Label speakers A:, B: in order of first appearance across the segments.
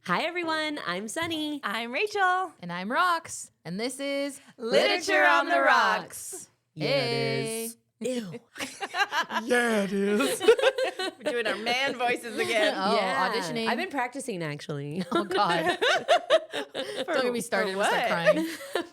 A: Hi, everyone. I'm Sunny.
B: I'm Rachel.
C: And I'm Rox. And this is
B: Literature on the Rocks.
A: Yeah,
C: Hey.
A: it is. Ew.
B: Yeah, it is. We're doing our man voices again.
C: Oh,
A: Yeah.
C: auditioning.
A: I've been practicing, actually.
C: Oh, God. Don't get me started. I'm
B: for
C: gonna start
B: what?
C: crying.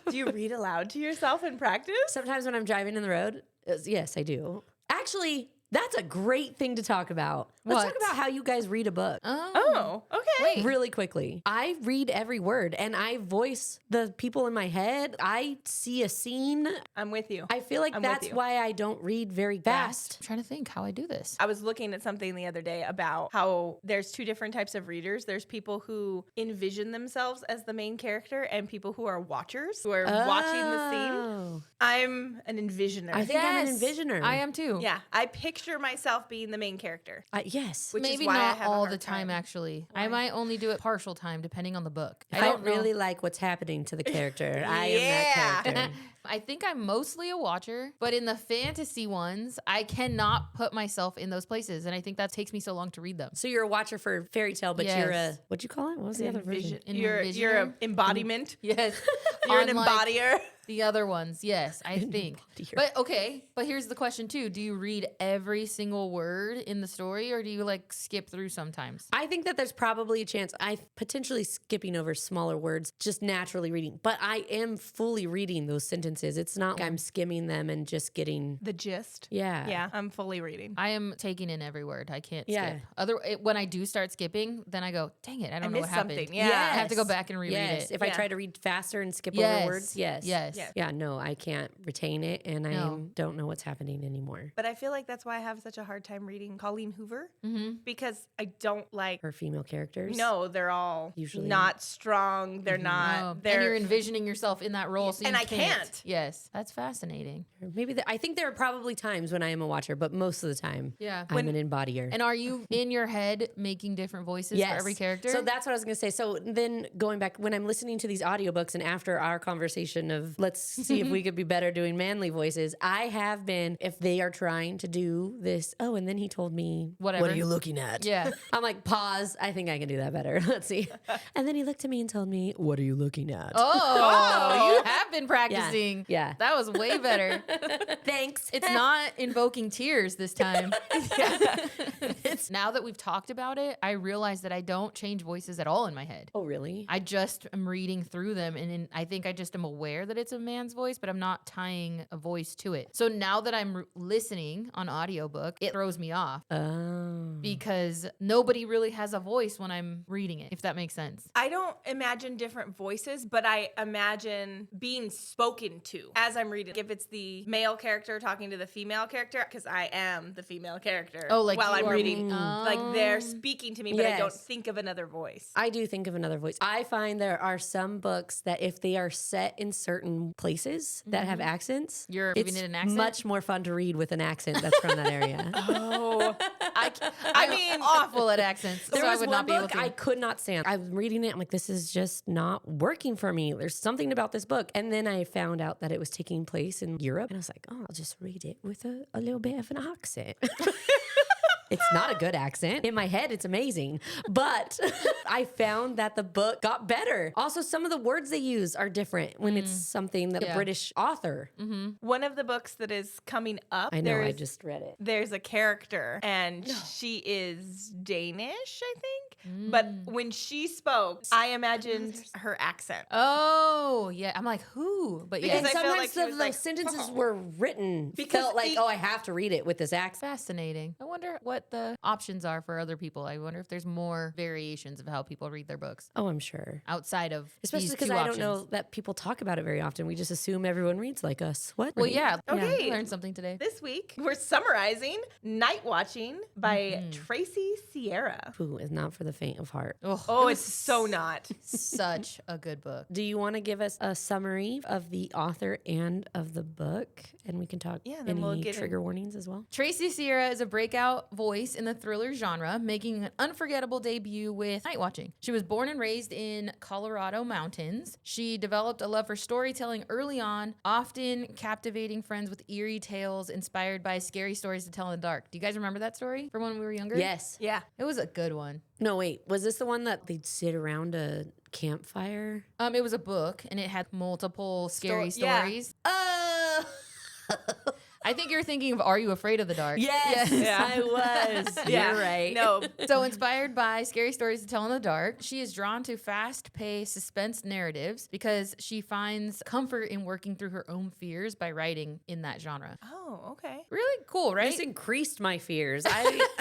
B: Do you read aloud to yourself in practice?
A: Sometimes when I'm driving in the road, yes, I do. Actually, that's a great thing to talk about. Let's
C: What?
A: talk about how you guys read a book.
B: Oh, okay.
C: Wait.
A: Really quickly. I read every word and I voice the people in my head. I see a scene.
B: I'm with you.
A: I feel like
B: I'm with
A: that's
B: you.
A: why I don't read very fast.
C: I'm trying to think how I do this.
B: I was looking at something the other day about how there's two different types of readers. There's people who envision themselves as the main character and people who are watchers, who are watching the scene.
A: Oh.
B: I'm an envisioner.
A: I think I'm an
C: Yes,
A: envisioner.
C: I am too.
B: yeah, I picture myself being the main character.
A: Yes.
B: Which is
C: Maybe
B: why I
C: not
B: have a
C: all
B: hard
C: the time, actually. I
B: Why?
C: might only do it partial time depending on the book.
A: If I don't really like what's happening to the character, I am that character.
C: I think I'm mostly a watcher, but in the fantasy ones, I cannot put myself in those places. And I think that takes me so long to read them.
A: So you're a watcher for fairy tale, but you're a,
C: Yes.
A: what'd you call it? What was the other version?
B: You're
C: Envisioner?
B: an embodiment.
C: Yes.
B: You're an
C: Unlike
B: embodier.
C: The other ones, yes, I think.
A: Embodier.
C: But okay, but here's the question too. Do you read every single word in the story or do you like skip through sometimes?
A: I think that there's probably a chance I potentially skipping over smaller words, just naturally reading, but I am fully reading those sentences. It's not like I'm skimming them and just getting,
B: The gist.
A: yeah.
B: Yeah, I'm fully reading.
C: I am taking in every word. I can't
A: Yeah.
C: skip. When I do start skipping, then I go, dang it, I don't know what
B: missed
C: happened.
B: something. Yeah.
C: I have to go back and reread
A: Yes.
C: it.
A: If I
B: Yeah.
A: try to read faster and skip
C: Yes.
A: over words, yes.
C: Yes.
B: Yes.
A: Yeah, no, I can't retain it and I
C: No.
A: don't know what's happening anymore.
B: But I feel like that's why I have such a hard time reading Colleen Hoover
C: Mm-hmm.
B: because I don't like.
A: Or female characters.
B: No, they're all
A: Usually.
B: not strong. They're not.
C: And
B: They're
C: you're envisioning yourself in that role, so
B: And
C: you
B: I can't.
C: Yes, that's fascinating.
A: Maybe I think there are probably times when I am a watcher, but most of the time
C: Yeah.
A: I'm an embodier.
C: And are you in your head making different voices for every character?
A: So that's what I was going to say. So then going back, when I'm listening to these audiobooks and after our conversation of let's see if we could be better doing manly voices, I have been, if they are trying to do this, oh, and then he told me,
C: Whatever.
A: what are you looking at?
C: Yeah.
A: I'm like, pause. I think I can do that better. Let's see. And then he looked at me and told me, what are you looking at?
C: Oh, you have been practicing.
A: Yeah.
C: That was way better.
A: Thanks.
C: It's not invoking tears this time. It's now that we've talked about it, I realize that I don't change voices at all in my head.
A: Oh, really?
C: I just am reading through them, and I think I just am aware that it's a man's voice, but I'm not tying a voice to it. So now that I'm listening on audiobook, it throws me off
A: Oh.
C: because nobody really has a voice when I'm reading it, if that makes sense.
B: I don't imagine different voices, but I imagine being spoken to as I'm reading. If it's the male character talking to the female character, because I am the female character.
C: Oh, like
B: while
C: you
B: I'm
C: are-
B: reading, like they're
C: Oh.
B: speaking to me, but I don't
A: Yes.
B: think of another voice.
A: I do think of another voice. I find there are some books that if they are set in certain places that have accents,
C: You're
A: it's
C: giving it an accent?
A: much more fun to read with an accent that's from that area.
B: Oh,
C: I mean, awful at accents,
A: There
C: so I
A: was
C: would
A: one
C: not be able
A: book
C: to.
A: I could not stand. I was reading it. I'm like, this is just not working for me. There's something about this book. And then I found out that it was taking place in Europe. And I was like, oh, I'll just read it with a little bit of an accent. It's not a good accent. In my head, it's amazing. But I found that the book got better. Also, some of the words they use are different when it's something that a
C: Yeah.
A: British author.
B: one of the books that is coming up.
A: I know, I
B: there's-
A: just read it.
B: There's a character, and she is Danish, I think. But when she spoke, I imagined her accent.
C: Oh, yeah. I'm like, who? But yeah,
B: Because
A: And
B: I feel
A: sometimes
B: like she
A: the,
B: was
A: the
B: like,
A: sentences
B: "Oh."
A: were written,
B: Because
A: felt like,
B: the-
A: oh, I have to read it with this accent.
C: fascinating. I wonder what the options are for other people. I wonder if there's more variations of how people read their books
A: Oh, I'm sure.
C: outside of
A: Especially
C: these
A: because
C: two
A: I don't know
C: options.
A: that people talk about it very often. We just assume everyone reads like us. What?
C: Well, yeah.
B: Okay.
C: I learned something today.
B: This week, we're summarizing Nightwatching by Tracy Sierra.
A: Ooh, is not for the faint of heart.
B: Oh, it's so not.
C: Such a good book.
A: Do you want to give us a summary of the author and of the book? And we can talk
B: Yeah, then
A: any
B: we'll get
A: trigger warnings as well.
C: Tracy Sierra is a breakout voice in the thriller genre, making an unforgettable debut with Nightwatching. She was born and raised in Colorado mountains. She developed a love for storytelling early on, often captivating friends with eerie tales inspired by scary stories to tell in the dark. Do you guys remember that story from when we were younger?
A: Yes.
B: Yeah.
C: It was a good one.
A: No, wait. Was this the one that they'd sit around a campfire?
C: It was a book and it had multiple scary
B: yeah.
C: stories.
A: Oh!
C: I think you're thinking of Are You Afraid of the Dark?
A: Yes,
B: Yeah.
A: I was.
B: Yeah.
A: You're right.
B: No.
C: So inspired by scary stories to tell in the dark, she is drawn to fast-paced suspense narratives because she finds comfort in working through her own fears by writing in that genre.
B: Oh, okay.
C: Really cool, right?
A: This increased my fears.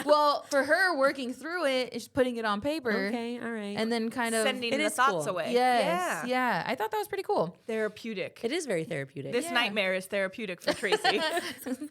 C: Well, for her, working through it is putting it on paper.
A: Okay, all right.
C: And then kind of
B: Sending
A: It
B: the
A: is
B: thoughts
A: cool.
B: away.
C: Yes,
B: Yeah.
C: yeah. I thought that was pretty cool.
B: Therapeutic.
A: It is very therapeutic.
B: This
C: Yeah.
B: nightmare is therapeutic for Tracy.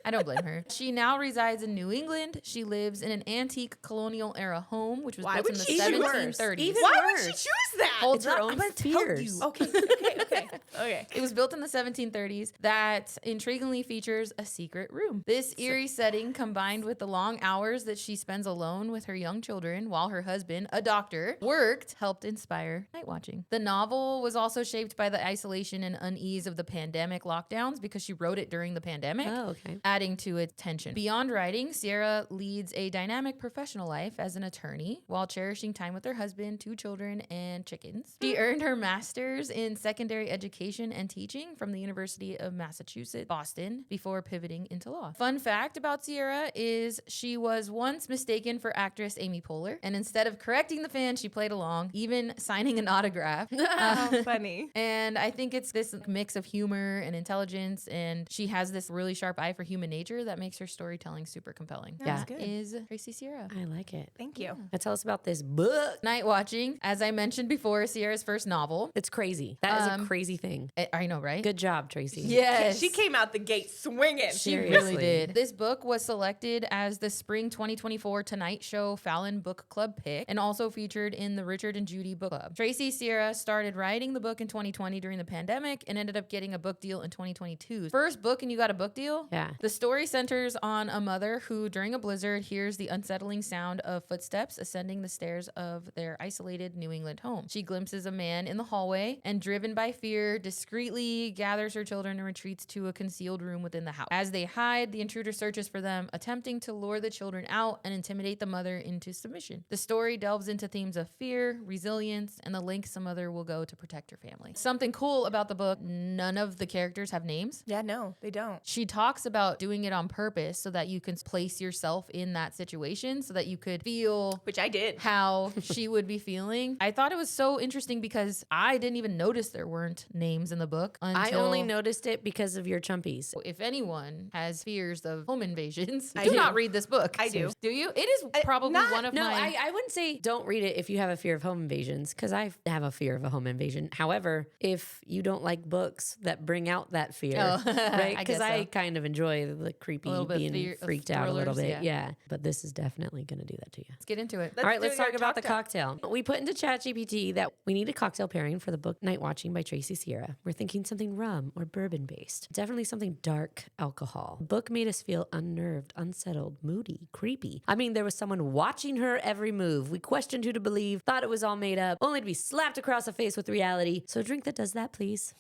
C: I don't blame her. She now resides in New England. She lives in an antique colonial era home, which was
B: Why
C: built in
B: would
C: the
B: she-
A: Even
C: 1730s.
A: Even
B: Why would she
A: worse.
B: choose that?
C: Holds
A: It's
C: her
A: not-
C: own
A: I'm gonna tell
C: fears.
A: you.
B: Okay.
C: It was built in the 1730s that intriguingly features a secret room. This eerie setting, combined with the long hours that she spends alone with her young children while her husband, a doctor, worked, helped inspire Nightwatching. The novel was also shaped by the isolation and unease of the pandemic lockdowns because she wrote it during the pandemic.
A: Oh, okay.
C: Adding to its tension. Beyond writing, Sierra leads a dynamic professional life as an attorney while cherishing time with her husband, 2 children, and chickens. She earned her master's in secondary education and teaching from the University of Massachusetts, Boston, before pivoting into law. Fun fact about Sierra is she was once mistaken for actress Amy Poehler, and instead of correcting the fan, she played along, even signing an autograph.
B: Oh, funny.
C: And I think it's this mix of humor and intelligence, and she has this really sharp eye for human nature that makes her storytelling super compelling.
A: Yeah.
C: That is Tracy Sierra.
A: I like it.
B: Thank you.
A: Now tell us about this book.
C: Nightwatching, as I mentioned before, Sierra's first novel.
A: It's crazy. That is a crazy thing.
C: I know, right?
A: Good job, Tracy.
C: Yes.
B: She came out the gate swinging.
C: She
A: Seriously.
C: really did. This book was selected as the spring 2024 Tonight Show Fallon Book Club pick and also featured in the Richard and Judy Book Club. Tracy Sierra started writing the book in 2020 during the pandemic and ended up getting a book deal in 2022. First book and you got a book deal?
A: Yeah.
C: The story centers on a mother who, during a blizzard, hears the unsettling sound of footsteps ascending the stairs of their isolated New England home. She glimpses a man in the hallway and, driven by fear, discreetly gathers her children and retreats to a concealed room within the house. As they hide, the intruder searches for them, attempting to lure the children out and intimidate the mother into submission. The story delves into themes of fear, resilience, and the lengths a mother will go to protect her family. Something cool about the book, none of the characters have names.
B: Yeah, no, they don't.
C: She talks about doing it on purpose so that you can place yourself in that situation so that you could feel
B: Which I did.
C: how she would be feeling. I thought it was so interesting because I didn't even notice there weren't names in the book until
A: I only noticed it because of your chumpies.
C: if anyone has fears of home invasions,
B: I
C: do
B: do.
C: not read this book.
B: I do.
C: Do you? It is probably
B: not-
C: one of
A: No,
C: my...
A: I wouldn't say don't read it if you have a fear of home invasions, because I have a fear of a home invasion. However, if you don't like books that bring out that fear,
C: Oh,
A: right?
C: I
A: Because
C: guess
A: I
C: so.
A: kind of enjoy the creepy,
C: little bit of
A: being
C: fear- of
A: freaked out a little
C: thrillers,
A: bit. Yeah. But this is definitely going to do that to you.
C: Let's get into it.
A: All right,
B: do
A: let's
B: your
A: talk about the cocktail. We put into ChatGPT that we need a cocktail pairing for the book Nightwatching by Tracy Sierra. We're thinking something rum or bourbon based. Definitely something dark alcohol. The book made us feel unnerved, unsettled, moody, creepy. I mean, there was someone watching her every move. We questioned who to believe, thought it was all made up, only to be slapped across the face with reality. So a drink that does that, please.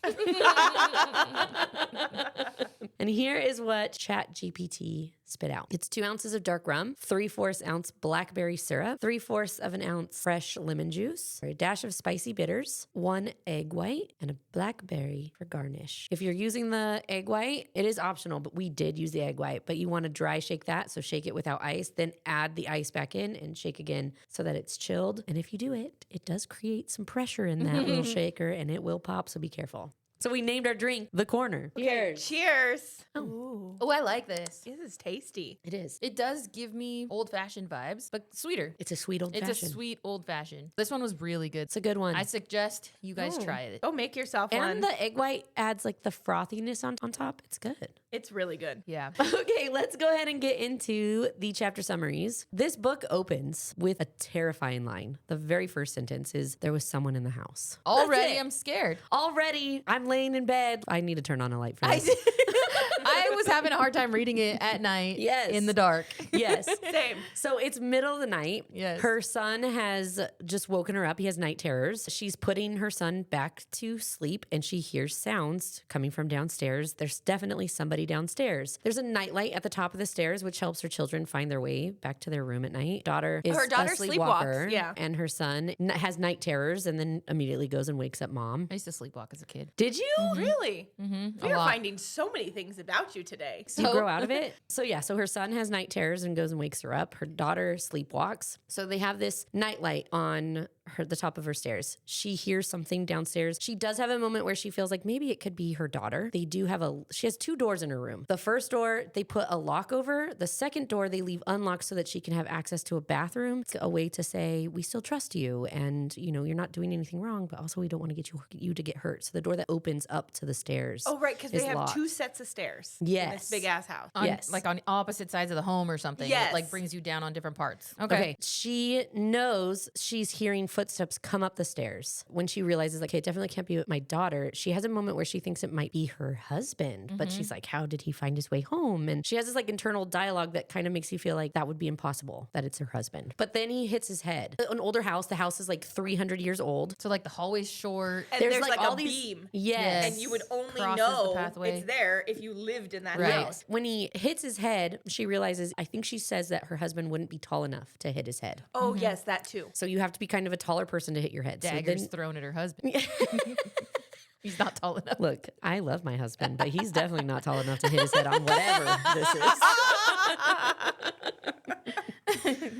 A: And here is what ChatGPT spit out. It's 2 ounces of dark rum, 3/4 ounce blackberry syrup, 3/4 of an ounce fresh lemon juice, a dash of spicy bitters, 1 egg white, and a blackberry for garnish. If you're using the egg white, it is optional, but we did use the egg white. But you want to dry shake that, so shake it without ice, then add the ice back in and shake again so that it's chilled. And if you do it, it does create some pressure in that little shaker and it will pop, so be careful. So we named our drink The Corner. Cheers.
B: Cheers.
C: Oh, I like this.
B: This is tasty.
A: It is.
C: It does give me old-fashioned vibes, but sweeter.
A: It's a sweet old
C: It's
A: fashioned.
C: a sweet old-fashioned. This one was really good.
A: It's a good one.
C: I suggest you guys try it.
B: Go make yourself one.
A: And the egg white adds like the frothiness on top. It's good.
B: It's really good.
C: Yeah.
A: Okay, let's go ahead and get into the chapter summaries. This book opens with a terrifying line. The very first sentence is, "There was someone in the house."
C: Already,
A: it.
C: I'm scared.
A: Already, I'm laying in bed. I need to turn on a light for this.
C: I was having a hard time reading it at night in the dark.
A: Yes.
B: Same.
A: So it's middle of the night.
C: Yes.
A: Her son has just woken her up. He has night terrors. She's putting her son back to sleep and she hears sounds coming from downstairs. There's definitely somebody downstairs. There's a nightlight at the top of the stairs, which helps her children find their way back to their room at night. Daughter is
B: Her daughter
A: a sleepwalker.
B: sleepwalks, yeah.
A: And her son has night terrors and then immediately goes and wakes up mom.
C: I used to sleepwalk as a kid.
A: Did you?
B: Really?
C: A
B: We are
C: lot.
B: finding so many things about you today.
A: You grow out of it. So her son has night terrors and goes and wakes her up. Her daughter sleepwalks. So they have this nightlight on the top of her stairs. She hears something downstairs. She does have a moment where she feels like maybe it could be her daughter. She has 2 doors in her room. The first door, they put a lock over. The second door, they leave unlocked so that she can have access to a bathroom. It's a way to say, we still trust you. And, you're not doing anything wrong, but also we don't want to get you to get hurt. So the door that opens up to the stairs.
B: Oh, right, because they have
A: locked.
B: 2 sets of stairs in
A: Yes.
B: this big ass house.
A: Yes.
C: Like on opposite sides of the home or something.
B: Yes.
C: It like brings you down on different parts.
A: Okay. She knows she's hearing footsteps come up the stairs. When she realizes, like, hey, it definitely can't be my daughter, she has a moment where she thinks it might be her husband. But she's like, how did he find his way home? And she has this like internal dialogue that kind of makes you feel like that would be impossible, that it's her husband. But then he hits his head. An older house, the house is like 300 years old.
C: So like the hallway's short.
B: And there's like
A: all
B: a
A: these
B: beam.
A: Yes.
B: And you would only
C: Crosses the
B: know
C: pathway.
B: it's there if you lived in that
C: Right.
B: house.
A: When he hits his head, she realizes, I think she says that her husband wouldn't be tall enough to hit his head.
B: Oh, yes, that too.
A: So you have to be kind of a taller person to hit your head.
C: Daggers
A: So then,
C: thrown at her husband. He's not tall enough.
A: look, I love my husband, but he's definitely not tall enough to hit his head on whatever this is.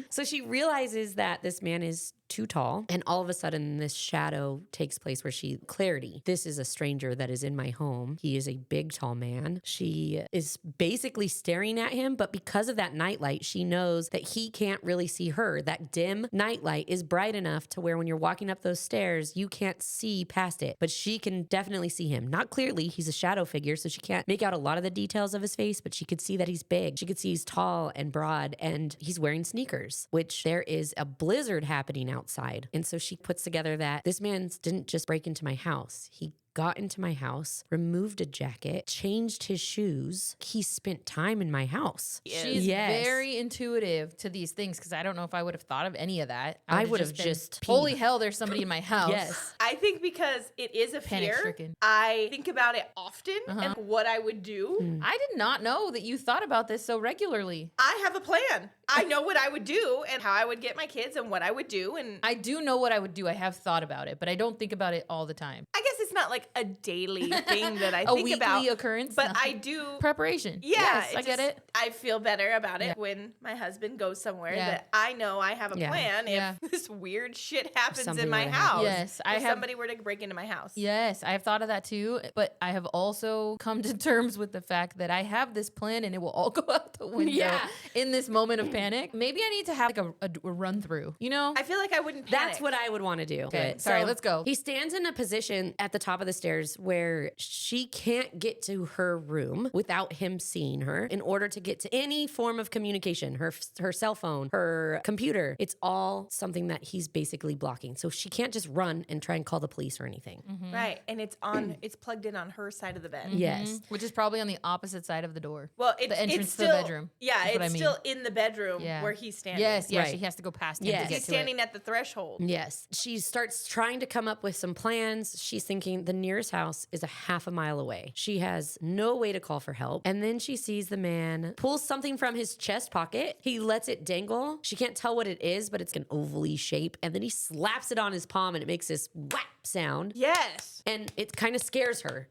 A: So she realizes that this man is too tall, and all of a sudden this shadow takes place where clarity. This is a stranger that is in my home. He is a big, tall man. She is basically staring at him, but because of that nightlight, she knows that he can't really see her. That dim nightlight is bright enough to where when you're walking up those stairs, you can't see past it, but she can definitely see him. Not clearly, he's a shadow figure, so she can't make out a lot of the details of his face, but she could see that he's big. She could see he's tall and broad, and he's wearing sneakers, which there is a blizzard happening outside. And so she puts together that this man didn't just break into my house. He got into my house, removed a jacket, changed his shoes. He spent time in my house.
C: She's
A: Yes.
C: very intuitive to these things because I don't know if I would have thought of any of that.
A: I would have
C: been,
A: just peed.
C: holy hell, there's somebody in my house.
A: Yes.
B: I think because it is a fear,
C: Panic-stricken.
B: I think about it often and what I would do.
C: I did not know that you thought about this so regularly.
B: I have a plan. I know what I would do and how I would get my kids and what I would do. And
C: I do know what I would do. I have thought about it, but I don't think about it all the time.
B: I guess it's not like a daily thing that I
C: A
B: think
C: weekly
B: about.
C: occurrence?
B: But
C: No.
B: I do.
C: Preparation.
B: Yeah,
C: Yes, I get
B: just-
C: it.
B: I feel better about it when my husband goes somewhere
C: Yeah.
B: that I know I have a
A: Yeah.
B: plan
C: Yeah.
B: if this weird shit happens
A: something
B: in my
A: were to happen.
B: house.
C: Yes, I
B: if
C: have-
B: somebody were to break into my house.
C: Yes, I have thought of that too, but I have also come to terms with the fact that I have this plan and it will all go out the window
A: Yeah.
C: in this moment of panic. Maybe I need to have like a run through, you know?
B: I feel like I wouldn't panic.
A: That's what I would want to do.
C: Okay, sorry, let's go.
A: He stands in a position at the top of the stairs where she can't get to her room without him seeing her in order to get to any form of communication, her cell phone, her computer. It's all something that he's basically blocking. So she can't just run and try and call the police or anything.
B: Right. And it's plugged in on her side of the bed.
A: Yes.
C: Which is probably on the opposite side of the door.
B: Well, it's
C: the entrance
B: it's
C: to
B: still,
C: the bedroom.
B: Yeah,
C: That's
B: it's
C: what I mean.
B: still in the bedroom
C: Yeah.
B: where he's standing.
C: Yes, yes,
A: Right.
C: she has to go past him
A: Yes.
C: to get
B: He's
C: to
B: standing
C: it.
B: at the threshold.
A: Yes. She starts trying to come up with some plans. She's thinking the nearest house is a half a mile away. She has no way to call for help. And then she sees the man pulls something from his chest pocket. He lets it dangle. She can't tell what it is, but it's an ovally shape. And then he slaps it on his palm and it makes this whap sound.
B: Yes.
A: And it kind of scares her.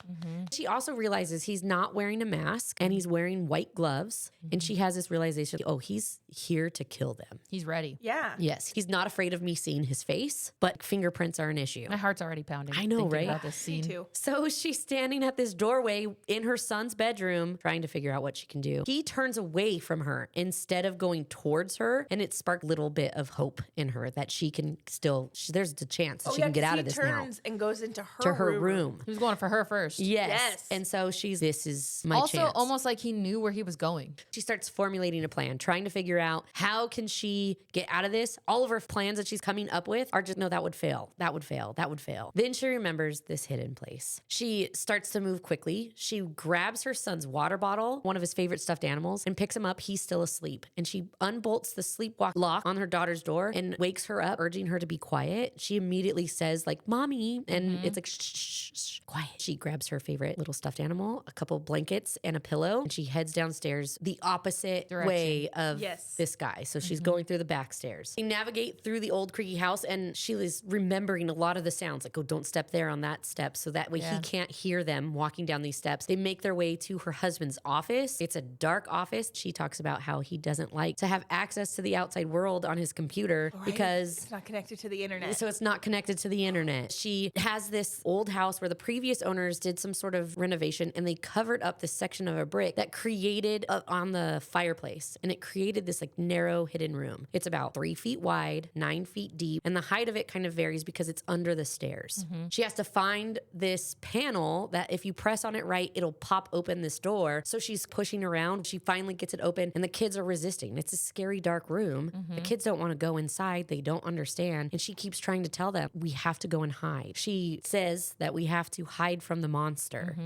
A: She also realizes he's not wearing a mask and he's wearing white gloves. And she has this realization, oh, he's here to kill them.
C: He's ready.
B: Yeah.
A: Yes, he's not afraid of me seeing his face, but fingerprints are an issue.
C: My heart's already pounding.
A: I know,
C: thinking
A: right?
C: About this
B: Me
C: scene.
B: too.
A: So she's standing at this doorway in her son's bedroom, trying to figure out what she can do. He turns away from her instead of going towards her, and it sparked a little bit of hope in her that she can still, there's a chance that she can get out of this
B: he
A: now.
B: turns and goes into her
A: To her room.
C: He was going for her first.
A: Yes.
B: Yes.
A: And so this is my
C: Also,
A: chance.
C: almost like he knew where he was going.
A: She starts formulating a plan, trying to figure out how can she get out of this. All of her plans that she's coming up with are just, no, that would fail. That would fail. That would fail. Then she remembers this hidden in place. She starts to move quickly. She grabs her son's water bottle, one of his favorite stuffed animals, and picks him up. He's still asleep. And she unbolts the sleepwalk lock on her daughter's door and wakes her up, urging her to be quiet. She immediately says, like, Mommy. And it's like, shh, shh, shh, quiet. She grabs her favorite little stuffed animal, a couple blankets, and a pillow. And she heads downstairs the opposite way of this guy. So she's going through the back stairs. They navigate through the old creaky house, and she is remembering a lot of the sounds, like, oh, don't step there on that step, so that way he can't hear them walking down these steps. They make their way to her husband's office. It's a dark office. She talks about how he doesn't like to have access to the outside world on his computer because
B: it's not connected to the internet.
A: So it's not connected to the internet. She has this old house where the previous owners did some sort of renovation, and they covered up this section of a brick that created on the fireplace, and it created this like narrow hidden room. It's about 3 feet wide, 9 feet deep, and the height of it kind of varies because it's under the stairs. She has to find this panel that if you press on it right, it'll pop open this door. So she's pushing around. She finally gets it open, and the kids are resisting. It's a scary, dark room. The kids don't want to go inside. They don't understand. And she keeps trying to tell them, we have to go and hide. She says that we have to hide from the monster.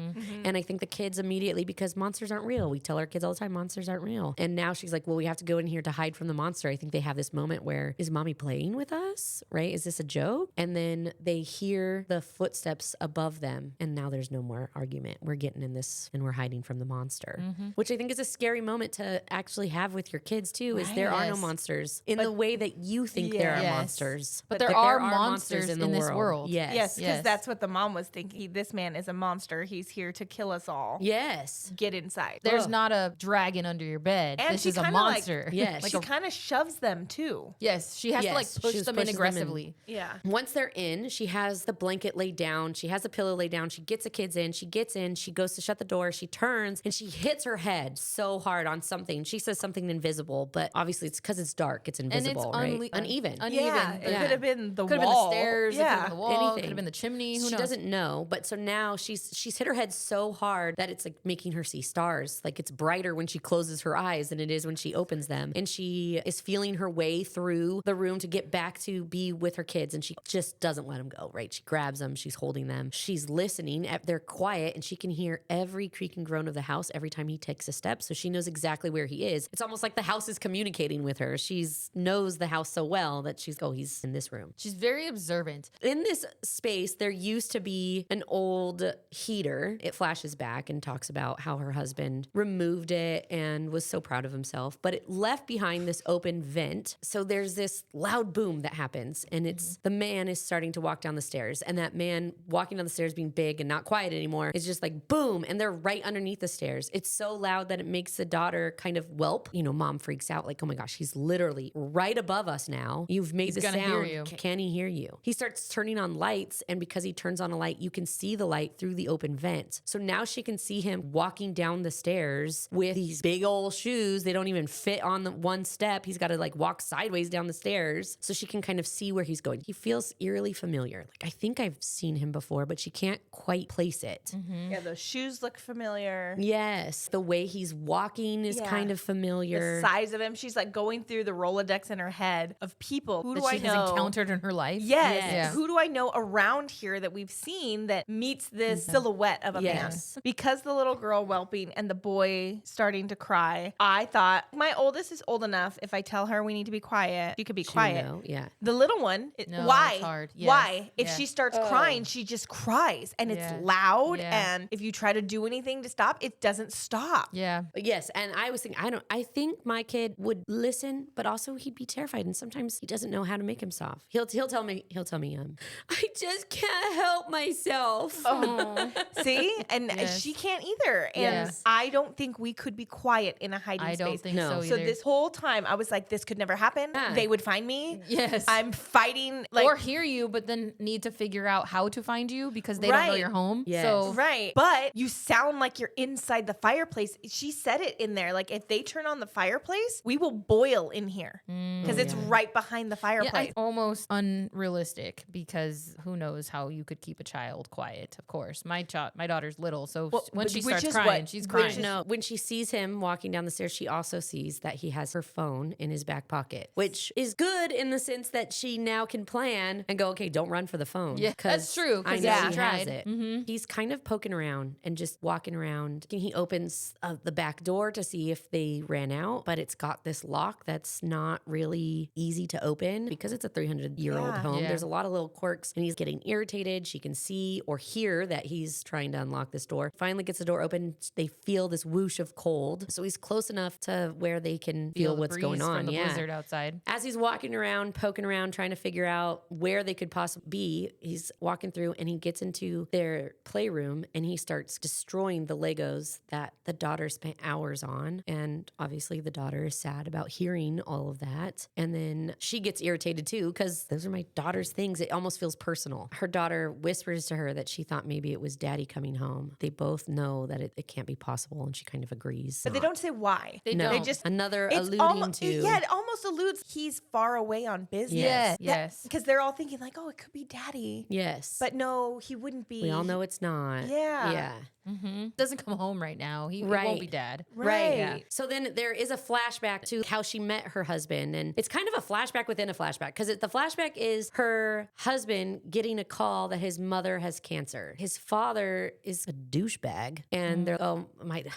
A: And I think the kids immediately, because monsters aren't real. We tell our kids all the time, monsters aren't real. And now she's like, well, we have to go in here to hide from the monster. I think they have this moment where, is Mommy playing with us? Right? Is this a joke? And then they hear the footsteps above them. And now there's no more argument. We're getting in this and we're hiding from the monster, which I think is a scary moment to actually have with your kids too, is there are no monsters in the way that you think there are monsters.
C: But there are monsters in this world.
B: Yes, because that's what the mom was thinking. This man is a monster. He's here to kill us all.
A: Yes.
B: Get inside.
C: There's not a dragon under your bed.
B: And
C: this is a monster.
B: She kind of shoves them too.
C: Yes, she has to like push them in aggressively.
B: Yeah.
A: Once they're in, she has the blanket laid down. She has the pillow laid down. She gets the kids in. She gets in. She goes to shut the door. She turns and she hits her head so hard on something. She says something invisible, but obviously it's because it's dark. It's invisible,
C: and
A: right? Uneven.
B: Yeah, it could have been the
C: could
B: wall.
C: Could have been the stairs. It could have been the wall.
A: Anything.
C: Could have been the chimney. Who knows?
A: She doesn't know, but so now she's hit her head so hard that it's like making her see stars. Like it's brighter when she closes her eyes than it is when she opens them. And she is feeling her way through the room to get back to be with her kids, and she just doesn't let them go, right? She grabs them, she's holding them, she's listening. They're quiet, and she can hear every creak and groan of the house every time he takes a step, so she knows exactly where he is. It's almost like the house is communicating with her. She knows the house so well that she's, oh, he's in this room.
C: She's very observant.
A: In this space, there used to be an old heater. It flashes back and talks about how her husband removed it and was so proud of himself, but it left behind this open vent. So there's this loud boom that happens, and it's the man is starting to walk down the stairs, and that man walking down the stairs being big and not quiet anymore is just like boom, and they're right underneath the stairs. It's so loud that it makes the daughter kind of whelp. You know, mom freaks out like, oh my gosh, he's literally right above us now. You've made the sound.
C: Hear you.
A: Can he hear you? He starts turning on lights, and because he turns on a light, you can see the light through the open vent. So now she can see him walking down the stairs with these big old shoes. They don't even fit on the one step. He's got to like walk sideways down the stairs so she can kind of see where he's going. He feels eerily familiar. Like, I think I've seen him before, but she can't quite place it.
B: Yeah, those shoes look familiar.
A: Yes. The way he's walking is kind of familiar.
B: The size of him. She's like going through the Rolodex in her head of people. Who
C: that
B: do I
C: she
B: know?
C: has encountered in her life.
B: Yes.
C: Yeah.
B: Who do I know around here that we've seen that meets this silhouette of a man? Because the little girl whelping and the boy starting to cry, I thought, my oldest is old enough. If I tell her we need to be quiet, she could be quiet.
A: Yeah.
B: The little one,
C: No,
B: why?
C: it's hard. Yes.
B: Why? If
C: Yeah.
B: she starts crying, she just cries, and it's loud.
C: Yeah.
B: And if you try to do anything to stop, it doesn't stop.
C: Yeah.
A: Yes, and I was thinking, I think my kid would listen, but also he'd be terrified, and sometimes he doesn't know how to make himself. He'll tell me, I just can't help myself.
B: Oh, see, and
C: Yes.
B: she can't either. And
C: Yes.
B: I don't think we could be quiet in a hiding
C: I
B: space.
C: don't think
A: No.
C: so
B: So
C: either.
B: this whole time, I was like, this could never happen.
A: Yeah.
B: They would find me.
C: Yes.
B: I'm fighting like.
C: or hear you, but then need to figure out how to find you because they don't know
B: Right.
C: you're home.
A: Yes.
C: So
B: Right. But you sound like you're inside the fireplace. She said it in there. Like, if they turn on the fireplace, we will boil in here because it's right behind the
C: yeah,
B: fireplace.
C: it's almost unrealistic because who knows how you could keep a child quiet. Of course, my daughter's little, so when she
B: which
C: starts
B: is
C: crying,
B: what-
C: she's
B: which
C: crying.
B: is-
A: No, when she sees him walking down the stairs, she also sees that he has her phone in his back pocket, which is good in the sense that she now can plan and go, okay, don't run for the phone.
C: Yeah, that's true.
A: I
C: 'Cause
A: know
B: Yeah.
A: she
C: tried.
A: has it.
C: Mm-hmm.
A: He's kind of poking around and just walking around. He opens the back door to see if they ran out, but it's got this lock that's not really easy to open because it's a 300-year-old
B: Yeah.
A: home.
C: Yeah.
A: There's a lot of little quirks, and he's getting irritated. She can see or hear that he's trying to unlock this door. Finally gets the door open. They feel this whoosh of cold. So he's close enough to where they can feel
C: the
A: what's going
C: breeze
A: on.
C: from the blizzard outside.
A: As he's walking around, poking around, trying to figure out where they could possibly be, he's walking through and he gets into their playroom and he starts destroying the Legos that the daughter spent hours on. And obviously the daughter is sad about hearing all of that. And then she gets irritated too because those are my daughter's things. It almost feels personal. Her daughter whispers to her that she thought maybe it was daddy coming home. They both know that it can't be possible, and she kind of agrees.
B: But they don't say why.
C: They
A: No,
C: don't.
B: They just
A: another
B: it's
A: alluding to.
B: Yeah, it almost alludes he's far away on business.
A: Yes.
C: Yes.
B: Because they're all thinking like, oh, it could be daddy.
A: Yes.
B: But no, he wouldn't be.
A: we all know it's not.
B: Yeah.
A: Yeah.
C: Mm-hmm. Doesn't come home right now. He
A: Right.
C: won't be dad.
B: Right.
C: Yeah.
A: So then there is a flashback to how she met her husband. And it's kind of a flashback within a flashback because the flashback is her husband getting a call that his mother has cancer. His father is a douchebag. And they're,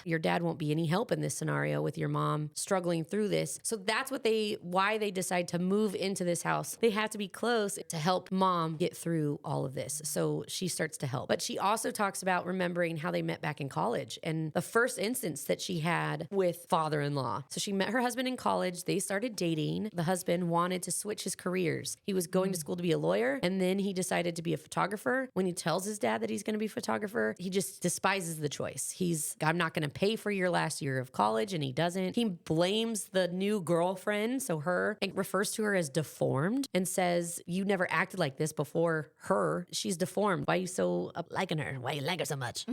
A: your dad won't be any help in this scenario with your mom struggling through this. So that's why they decide to move into this house. They have to be close to help mom get through all of this. So she starts to help. But she also talks about remembering how they met back in college and the first instance that she had with father-in-law. So she met her husband in college. They started dating. The husband wanted to switch his careers. He was going to school to be a lawyer, and then he decided to be a photographer. When he tells his dad that he's going to be a photographer, he just despises the choice. I'm not going to pay for your last year of college, and he doesn't. He blames the new girlfriend, so her, and refers to her as deformed and says, you never acted like this before her. She's deformed. Why are you so liking her? Why you like her so much?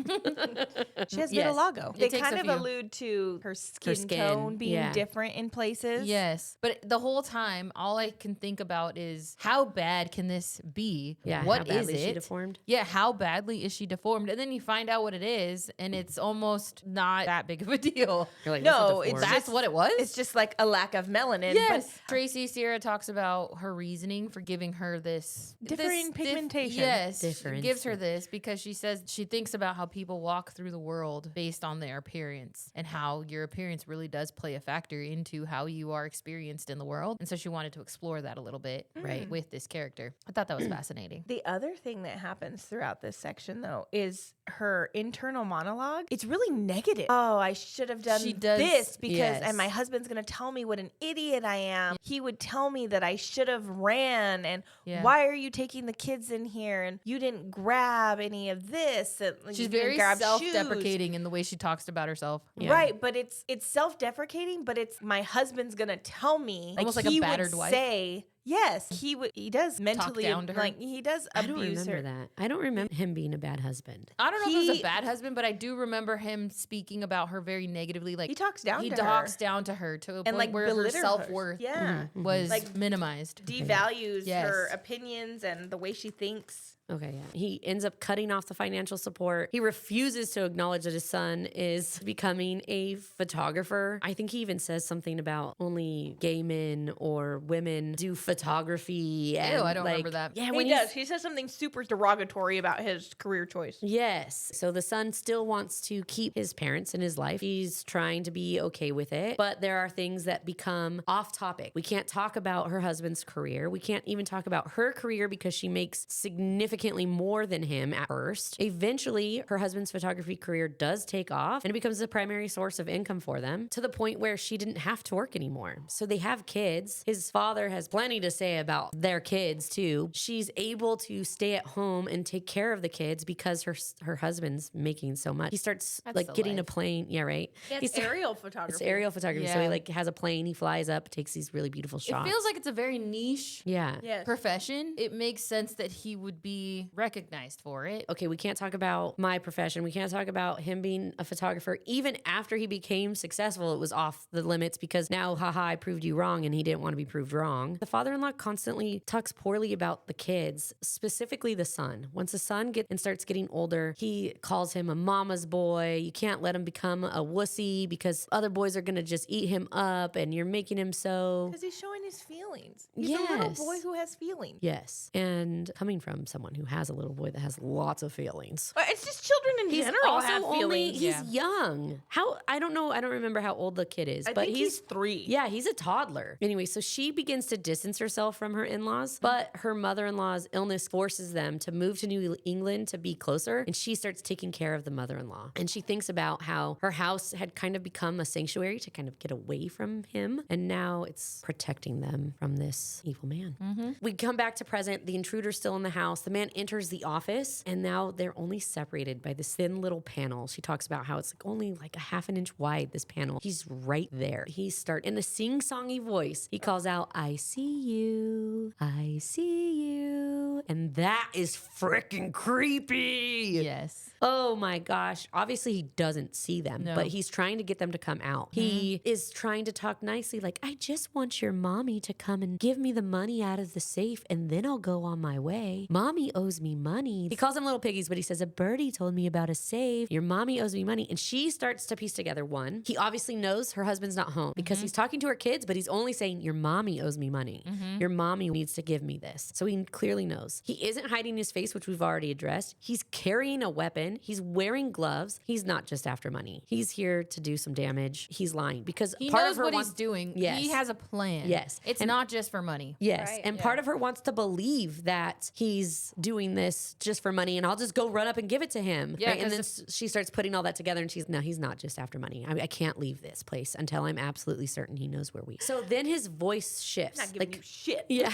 B: She has
A: Yes.
B: vitiligo.
C: It
B: They
C: takes
B: kind
C: a
B: of
C: few.
B: allude to her skin
A: skin,
B: tone being
A: yeah.
B: different in places.
C: Yes. But the whole time, all I can think about is how bad can this be?
A: Yeah,
C: What
A: how
C: is
A: badly is she
C: it?
A: deformed?
C: Yeah, how badly is she deformed? And then you find out what it is, and it's almost not that big of a deal.
A: You're like,
B: No,
A: that's
B: it's
A: deformed.
C: That's what it was?
B: It's just like a lack of melanin.
C: Yes. Tracy Sierra talks about her reasoning for giving her this
B: Differing pigmentation.
C: Yes.
A: Difference.
C: She gives her this because she says she thinks about how people walk through the world based on their appearance and how your appearance really does play a factor into how you are experienced in the world. And so she wanted to explore that a little bit, right, with this character. I thought that was fascinating.
B: The other thing that happens throughout this section, though, is her internal monologue. It's really negative. Oh, I should have done
C: She does-
B: this because,
A: yes.
B: and my husband's going to tell me what an idiot I am. He would tell me that I should have ran. And
C: Yeah.
B: why are you taking the kids in here? And you didn't grab any of this. And you
C: She's
B: didn't
C: very
B: grab
C: self-deprecating in the way she talks about herself.
A: Yeah.
B: Right, but it's self-deprecating, but it's my husband's gonna tell me,
C: Almost like a
B: he
C: battered
B: would
C: wife.
B: say, yes, he does mentally
C: down to her.
B: like he does
A: I don't
B: abuse
A: remember
B: her.
A: that. I don't remember him being a bad husband.
C: I don't know if it was
B: He-
C: a bad husband, but I do remember him speaking about her very negatively. Like
B: He talks down
C: he
B: to
C: talks
B: her
C: down to her to a
B: and
C: point
B: like
C: where her
B: belittle
C: self-worth
B: Yeah,
C: was
B: Like,
C: minimized.
B: devalues
C: Yes.
B: her opinions and the way she thinks.
A: Okay, yeah. He ends up cutting off the financial support. He refuses to acknowledge that his son is becoming a photographer. I think he even says something about only gay men or women do photography. And
C: I don't remember that.
A: Yeah,
B: He
A: when
B: does. He says something super derogatory about his career choice.
A: Yes. So the son still wants to keep his parents in his life. He's trying to be okay with it. But there are things that become off topic. We can't talk about her husband's career. We can't even talk about her career because she makes significantly more than him at first. Eventually, her husband's photography career does take off and it becomes the primary source of income for them to the point where she didn't have to work anymore. So they have kids. His father has plenty to say about their kids too. She's able to stay at home and take care of the kids because her husband's making so much. He starts
C: That's
A: like
C: the
A: getting a
C: life.
A: plane. Yeah, right.
B: It's aerial photography.
A: It's aerial photography. So
C: Yeah.
A: he like has a plane. He flies up, takes these really beautiful
C: It
A: shots.
C: feels like it's a very niche
A: yeah.
B: Yes.
C: profession. It makes sense that he would be recognized for it.
A: Okay, we can't talk about my profession. We can't talk about him being a photographer. Even after he became successful, it was off the limits because now, haha, I proved you wrong, and he didn't want to be proved wrong. The father-in-law constantly talks poorly about the kids, specifically the son. Once the son starts getting older, he calls him a mama's boy. You can't let him become a wussy because other boys are going to just eat him up, and you're making him so...
B: Because he's showing his feelings. He's a little
A: Yes.
B: boy who has feelings.
A: Yes. And coming from someone who has a little boy that has lots of feelings.
B: But it's just children in
A: He's
B: general
A: also
B: have feelings.
A: he's young. I don't know. I don't remember how old the kid is,
B: I
A: but
B: think he's 3.
A: Yeah, he's a toddler. Anyway, so she begins to distance herself from her in-laws, but her mother-in-law's illness forces them to move to New England to be closer, and she starts taking care of the mother-in-law. And she thinks about how her house had kind of become a sanctuary to kind of get away from him, and now it's protecting them from this evil man. We come back to present. The intruder's still in the house. The man enters the office, and now they're only separated by this thin little panel. She talks about how it's like only like a half an inch wide, this panel. He's right there. He starts in a sing-songy voice. He calls out, "I see you. I see you." And that is freaking creepy.
C: Yes.
A: Oh my gosh. Obviously, he doesn't see them,
C: No.
A: but he's trying to get them to come out. He is trying to talk nicely, like, "I just want your mommy to come and give me the money out of the safe, and then I'll go on my way. Mommy owes me money." He calls them little piggies, but he says, "A birdie told me about a safe. Your mommy owes me money." And she starts to piece together one. He obviously knows her husband's not home because he's talking to her kids, but he's only saying, "Your mommy owes me money. Your mommy needs to give me this." So he clearly knows. He isn't hiding his face, which we've already addressed. He's carrying a weapon. He's wearing gloves. He's not just after money. He's here to do some damage. He's lying because
C: He
A: part
C: knows
A: of her
C: what
A: wants,
C: he's doing.
A: Yes.
C: He has a plan.
A: Yes.
C: It's
A: And-
C: not just for money.
A: Yes.
B: Right.
A: And part of her wants to believe that he's doing this just for money and I'll just go run up and give it to him.
C: Yeah,
A: Right? And
C: 'cause
A: then she starts putting all that together and no, he's not just after money. I can't leave this place until I'm absolutely certain he knows where we are. So then his voice shifts.
B: Not giving you shit.
A: Yeah.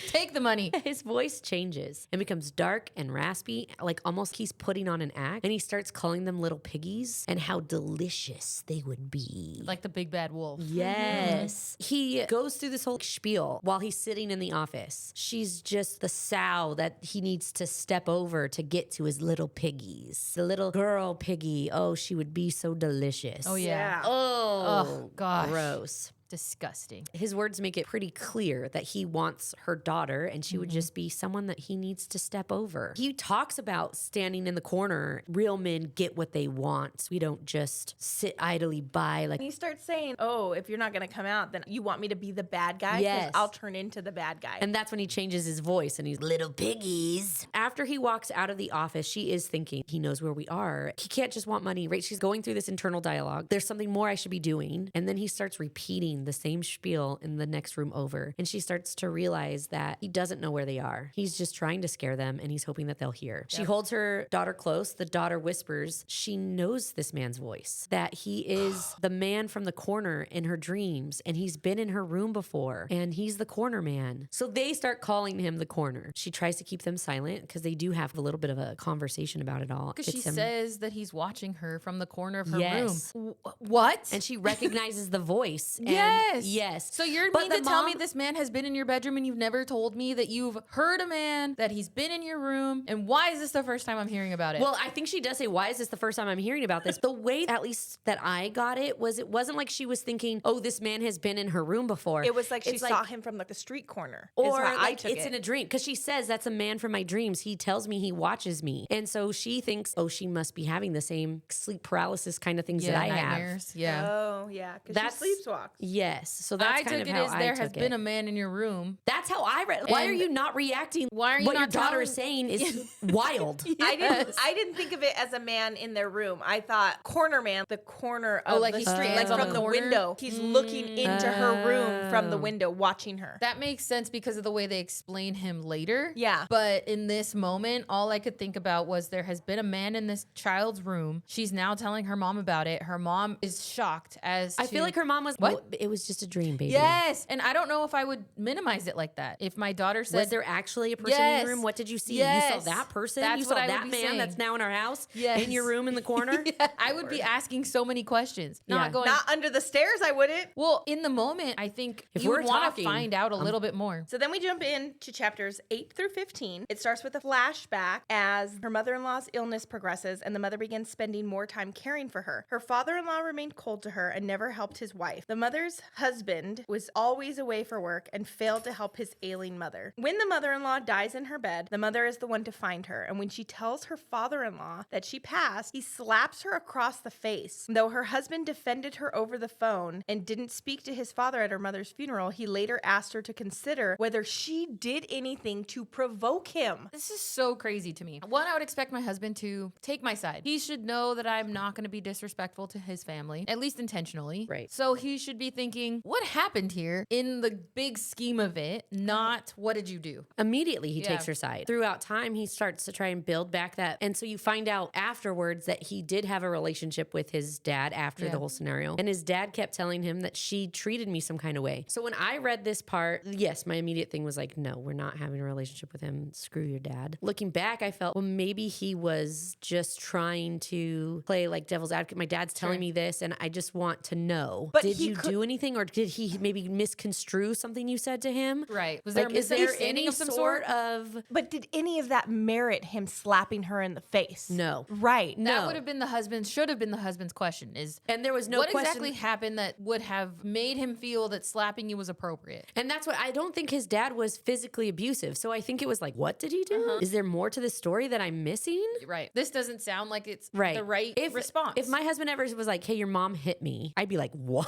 C: Take the money.
A: His voice changes and becomes dark and raspy, like almost he's putting on an act. And he starts calling them little piggies and how delicious they would be.
C: Like the big bad wolf.
A: Yes. He goes through this whole spiel while he's sitting in the office. She's just the sow that he needs to step over to get to his little piggies. The little girl piggy. Oh, she would be so delicious.
C: Oh, yeah.
A: Oh,
C: gosh.
A: gross.
C: Disgusting.
A: His words make it pretty clear that he wants her daughter and she would just be someone that he needs to step over. He talks about standing in the corner. Real men get what they want. We don't just sit idly by like
B: And he starts saying, "Oh, if you're not going to come out, then you want me to be the bad guy? 'Cause
A: Yes.
B: I'll turn into the bad guy."
A: And that's when he changes his voice and he's little piggies. After he walks out of the office, she is thinking he knows where we are. He can't just want money, right? She's going through this internal dialogue. There's something more I should be doing. And then he starts repeating the same spiel in the next room over. And she starts to realize that he doesn't know where they are. He's just trying to scare them and he's hoping that they'll hear. She holds her daughter close. The daughter whispers, she knows this man's voice, that he is the man from the corner in her dreams and he's been in her room before and he's the corner man. So they start calling him the corner. She tries to keep them silent because they do have a little bit of a conversation about it all.
C: Because she
A: Gets him-
C: says that he's watching her from the corner of her
A: Yes.
C: room. What?
A: and she recognizes the voice. And
C: Yes.
A: Yes.
C: So you're
A: But
C: mean
A: the
C: to tell me
A: mom-
C: this man has been in your bedroom and you've never told me that you've heard a man, that he's been in your room, and why is this the first time I'm hearing about it?
A: Well, I think she does say, why is this the first time I'm hearing about this? The way, at least that I got it wasn't like she was thinking, oh, this man has been in her room before.
B: It was like she
A: It's
B: saw him from like the street corner. is
A: Or
B: how I
A: like
B: took
A: it's
B: it.
A: in a dream. Because she says, that's a man from my dreams. He tells me he watches me. And so she thinks, oh, she must be having the same sleep paralysis kind of things
C: yeah,
A: that I
C: nightmares.
A: have.
C: Yeah.
B: Oh, yeah. Because
A: That's-
B: she sleepwalks.
A: Yes. So that's
C: I
A: kind
C: took
A: of
C: it
A: how
C: as
A: I
C: there has
A: took
C: been
A: it.
C: a man in your room.
A: That's how I read it. Why are
C: And
A: you not reacting?
C: why are you
A: what your
C: not
A: daughter
C: telling-
A: is saying is wild.
B: I didn't think of it as a man in their room. I thought corner man, the corner of
C: like
B: the
C: he
B: street, like
C: stands on
B: from
C: the
B: the
C: corner?
B: window. He's looking into her room from the
A: Oh.
B: window, watching her.
C: That makes sense because of the way they explain him later.
B: Yeah.
C: But in this moment, all I could think about was there has been a man in this child's room. She's now telling her mom about it. Her mom is shocked as
A: I
C: to-
A: feel like her mom was,
C: What?
A: "Oh, it was just a dream, baby.
C: Yes. And I don't know if I would minimize it like that. If my daughter said
A: Was there actually a person in
C: Yes.
A: your room? What did you see? You
C: Yes.
A: saw that person?
C: That's
A: you
C: what
A: saw
C: I would
A: that
C: be
A: man
C: saying.
A: that's now in our house?
C: Yes.
A: In your room in the corner?
C: I would be asking so many questions.
A: Yeah.
C: Not going
B: Not under the stairs, I wouldn't.
C: well, in the moment, I think
A: If
C: you
A: we're
C: would want to
A: talking,
C: find out a little bit more.
B: So then we jump into chapters 8 through 15. It starts with a flashback as her mother-in-law's illness progresses and the mother begins spending more time caring for her. Her father-in-law remained cold to her and never helped his wife. The mother's daughter's husband was always away for work and failed to help his ailing mother. When the mother-in-law dies in her bed, the mother is the one to find her, and when she tells her father-in-law that she passed, he slaps her across the face. Though her husband defended her over the phone and didn't speak to his father at her mother's funeral, he later asked her to consider whether she did anything to provoke him.
C: This is so crazy to me. One, I would expect my husband to take my side. He should know that I'm not going to be disrespectful to his family, at least intentionally.
A: Right.
C: So he should be thinking, what happened here in the big scheme of it, not what did you do?
A: Immediately he takes her side. Throughout time, he starts to try and build back that. And so you find out afterwards that he did have a relationship with his dad after the whole scenario. And his dad kept telling him that she treated me some kind of way. So when I read this part, yes, my immediate thing was like, no, we're not having a relationship with him. Screw your dad. Looking back, I felt, well, maybe he was just trying to play like devil's advocate. My dad's telling me this, and I just want to know. But did you do anything, or did he maybe misconstrue something you said to him?
C: Right. Was
A: Like,
C: there
A: is there
C: any
A: any
C: of some
A: sort of...
B: But did any of that merit him slapping her in the face?
A: No.
B: Right.
C: That would have been the husband's, should have been the husband's question is,
A: and there was no
C: what
A: question.
C: exactly happened that would have made him feel that slapping you was appropriate?
A: And that's what I don't think his dad was physically abusive. So I think it was like, what did he do? Is there more to the story that I'm missing?
C: Right. This doesn't sound like it's the right response.
A: If my husband ever was like, hey, your mom hit me, I'd be like, what?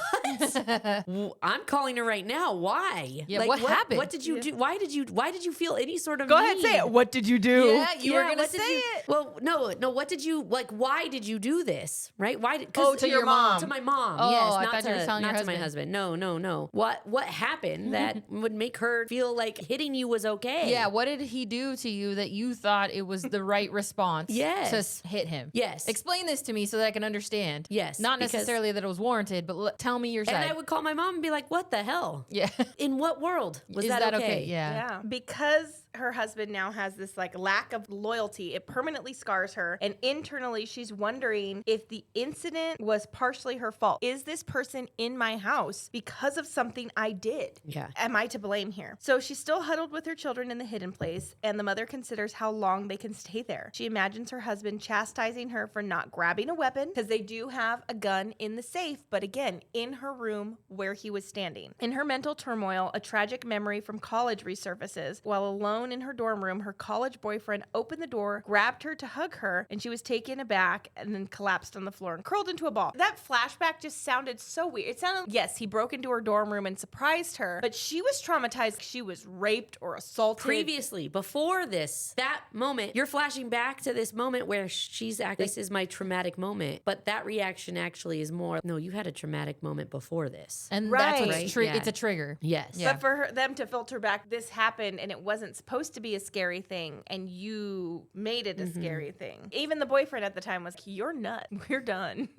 A: I'm calling her right now. Why?
C: Yeah,
A: like,
C: what happened?
A: What did you do? Why did you feel any sort of
B: Go ahead, say it. What did you do?
C: Yeah, you were going to
A: what
C: say
A: did you,
C: it.
A: Well, no. What did you, like, why did you do this? Right? Why did,
B: to your mom.
A: To my mom.
C: Oh,
A: yes.
C: I
A: Not
C: thought you were telling your
A: not to my husband. No. What happened that would make her feel like hitting you was okay?
C: Yeah, what did he do to you that you thought it was the right response to hit him?
A: Yes.
C: Explain this to me so that I can understand.
A: Yes,
C: Not
A: because-
C: necessarily that it was warranted, but tell me your side.
A: And I would call my mom and be like, what the hell?
C: Yeah.
A: In what world was
C: Is
A: that
C: okay?
A: okay?
C: Yeah.
B: Because her husband now has this like lack of loyalty, it permanently scars her, and internally she's wondering if the incident was partially her fault. Is this person in my house because of something I did?
A: Yeah.
B: Am I to blame here? So she's still huddled with her children in the hidden place, and the mother considers how long they can stay there. She imagines her husband chastising her for not grabbing a weapon, because they do have a gun in the safe, but again, in her room where he was standing. In her mental turmoil, a tragic memory from college resurfaces. While alone in her dorm room, her college boyfriend opened the door, grabbed her to hug her, and she was taken aback and then collapsed on the floor and curled into a ball. That flashback just sounded so weird. It sounded, yes, he broke into her dorm room and surprised her, but she was traumatized. She was raped or assaulted.
A: Previously, before this, that moment, you're flashing back to this moment where she's acting, this is my traumatic moment. But that reaction actually is more, no, you had a traumatic moment before this.
C: And
B: Right.
C: that's what's
A: Yeah.
C: it's a trigger.
A: Yes.
C: Yeah.
B: But for them to filter back, this happened and it wasn't supposed to be a scary thing, and you made it a scary thing. Even the boyfriend at the time was, you're nuts. We're done.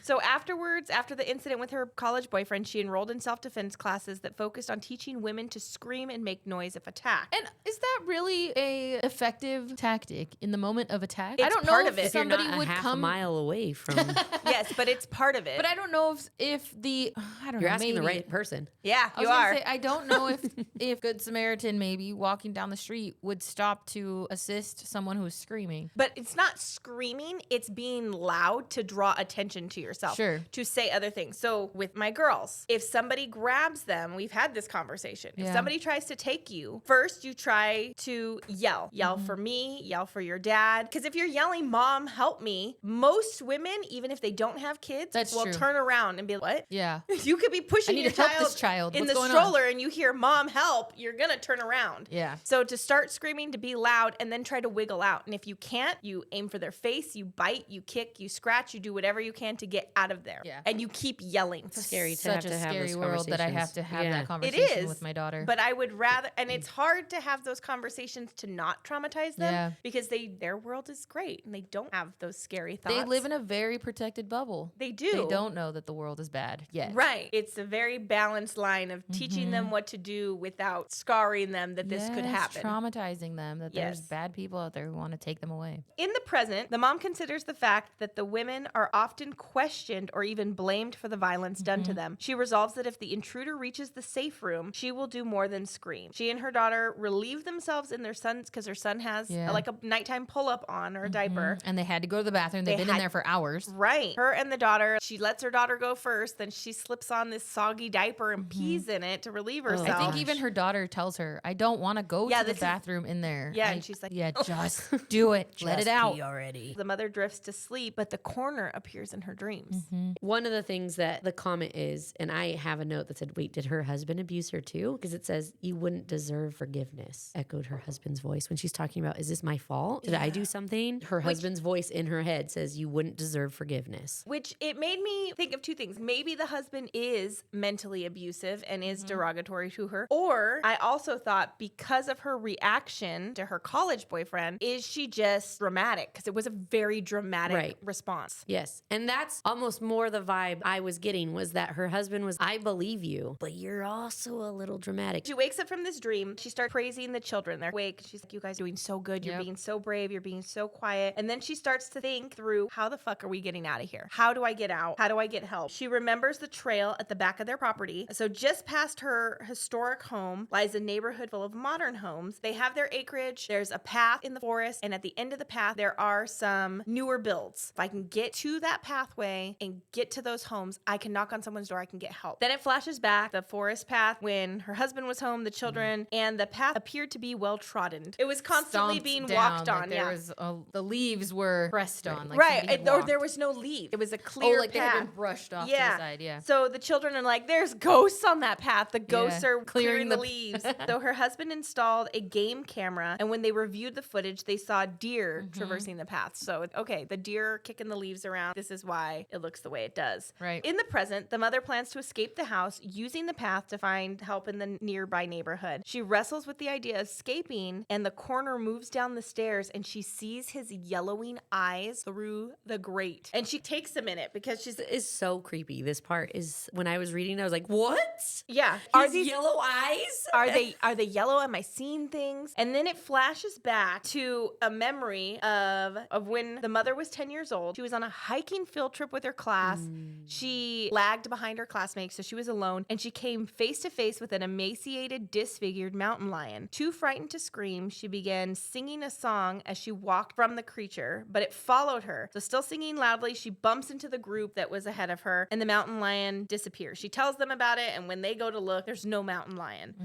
B: So afterwards, after the incident with her college boyfriend, she enrolled in self-defense classes that focused on teaching women to scream and make noise if attacked.
C: And is that really a effective tactic in the moment of attack?
B: It's
C: I don't
B: part
C: know
B: of
C: if
B: it.
A: You're
C: somebody
A: not
C: would
A: a half
C: come
A: a mile away from.
B: Yes, but it's part of it.
C: But I don't know if the I don't
A: You're
C: know.
A: asking the
C: maybe.
A: right person.
B: Yeah,
C: I
B: you
C: was gonna
B: are.
C: say, I don't know if Good Samaritan maybe walking down the street would stop to assist someone who's screaming.
B: But it's not screaming, it's being loud to draw attention to yourself.
C: Sure.
B: To say other things. So with my girls, if somebody grabs them, we've had this conversation. If
C: Yeah.
B: somebody tries to take you, first you try to yell. Yell for me, yell for your dad. Because if you're yelling, Mom, help me, most women, even if they don't have kids,
C: That's
B: will
C: true.
B: turn around and be like, what?
C: Yeah.
B: You could be pushing
C: I need
B: your
C: to help this child.
B: in
C: What's
B: the
C: going
B: stroller and you hear Mom help, you're gonna turn around.
C: Yeah.
B: So to start screaming, to be loud, and then try to wiggle out. And if you can't, you aim for their face, you bite, you kick, you scratch, you do whatever you can to get out of there.
C: Yeah.
B: And you keep yelling.
A: It's scary to
C: Such
A: have
C: a
A: to have
C: scary
A: those
C: world that I have
A: conversations.
C: to have
A: Yeah.
C: that
B: It
C: conversation
B: is
C: with my daughter.
B: But I would rather, and it's hard to have those conversations to not traumatize them
C: Yeah.
B: because their world is great and they don't have those scary thoughts.
C: they live in a very protected bubble.
B: They do.
C: They don't know that the world is bad yet.
B: Right. It's a very balanced line of teaching them what to do without scarring them that this could
C: Yes,
B: happen.
C: Traumatizing them that there's
B: Yes.
C: bad people out there who want to take them away.
B: In the present, the mom considers the fact that the women are often questioned or even blamed for the violence done to them. She resolves that if the intruder reaches the safe room, she will do more than scream. She and her daughter relieve themselves in their son's, because her son has like a nighttime pull-up on or a diaper.
C: And they had to go to the bathroom. They've been in there for hours.
B: Right. Her and the daughter, she lets her daughter go first, then she slips on this soggy diaper and pees in it to relieve herself.
C: I think even her daughter tells her, I don't want to go to the bathroom in there.
B: Yeah, and she's like,
C: yeah, just do it. Let it out.
A: Pee already.
B: The mother drifts to sleep, but the coroner appears in her dreams.
A: One of the things that the comment is, and I have a note that said, wait, did her husband abuse her too? Because it says, you wouldn't deserve forgiveness, echoed her husband's voice when she's talking about, is this my fault? Did I do something? Her husband's voice in her head says, you wouldn't deserve forgiveness.
B: Which it made me think of two things. Maybe the husband is mentally abusive and is derogatory to her. Or I also thought because of her reaction to her college boyfriend, is she just dramatic? Because it was a very dramatic response.
A: Yes. And that's almost more the vibe I was getting, was that her husband was, I believe you, but you're also a little dramatic.
B: She wakes up from this dream. She starts praising the children. They're awake. She's like, you guys are doing so good. You're being so brave. You're being so quiet. And then she starts to think through, how the fuck are we getting out of here? How do I get out? How do I get help? She remembers the trail at the back of their property. So just past her historic home lies a neighborhood full of modern homes. They have their acreage. There's a path in the forest. And at the end of the path, there are some newer builds. If I can get to that pathway and get to those homes, I can knock on someone's door. I can get help. Then it flashes back the forest path when her husband was home, the children, and the path appeared to be well trodden. It was constantly
C: Stomped
B: being
C: down,
B: walked on.
C: like there was the leaves were pressed on. Like
B: Or there was no leaf. It was a clear path.
C: they had been brushed off to the side. Yeah.
B: So the children are like, there's ghosts on that path. The ghosts are clearing the
C: the
B: leaves. So her husband installed a game camera, and when they reviewed the footage, they saw deer traversing the path. So, okay, the deer are kicking the leaves around. This is why it looks the way it does.
C: Right.
B: In the present, the mother plans to escape the house using the path to find help in the nearby neighborhood. She wrestles with the idea of escaping, and the coroner moves down the stairs, and she sees his yellowing eyes through the grate. And she takes a minute because she's...
A: It is so creepy. This part is, when I was reading, I was like, what?
B: Yeah.
A: Are these yellow eyes?
B: Are they yellow? Am I seeing things? And then it flashes back to a memory of when the mother was 10 years old. She was on a hiking field trip with her class. She lagged behind her classmates, so she was alone, and she came face to face with an emaciated, disfigured mountain lion. Too frightened to scream, she began singing a song as she walked from the creature, but it followed her. So still singing loudly, she bumps into the group that was ahead of her, and the mountain lion disappears. She tells them about it, and when they go to look, there's no mountain lion.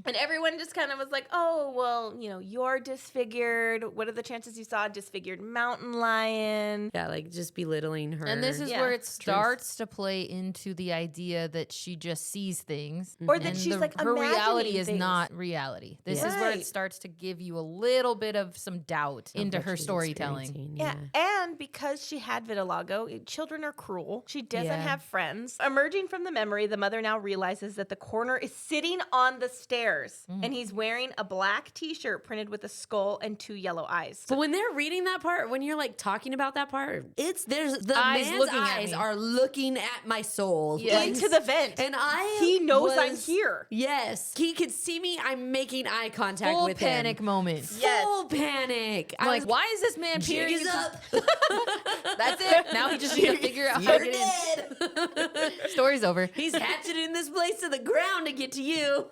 B: And everyone just kind of was like, oh, well, you're disfigured. What are the chances you saw a disfigured mountain lion?
A: Yeah, like just belittling her.
C: And this is where it starts to play into the idea that she just sees things.
B: Or that she's like
C: her reality
B: imagining
C: is
B: things.
C: not reality. This is where it starts to give you a little bit of some doubt into her storytelling.
B: Yeah. And because she had vitiligo, children are cruel. She doesn't have friends. Emerging from the memory, the mother now realizes that the coroner is sitting on the stairs and he's wearing a black t-shirt printed with a skull and two yellow eyes.
A: But when they're reading that part, when you're like talking about that part, there's the
C: Eyes
A: man's
C: looking at
A: eyes
C: me.
A: are looking at my soul.
B: Into the vent.
A: And
B: he knows I'm here.
A: Yes. He could see me. I'm making eye contact
C: Full
A: with
C: panic
A: him.
C: moment.
B: Yes.
A: Full panic.
C: I'm like, why is this man peering?
A: Jig is up.
C: That's it. Now he just needs to figure out how to
A: You're
C: get
A: dead.
C: in. Story's over.
A: He's hatcheting this place to the ground to get to you.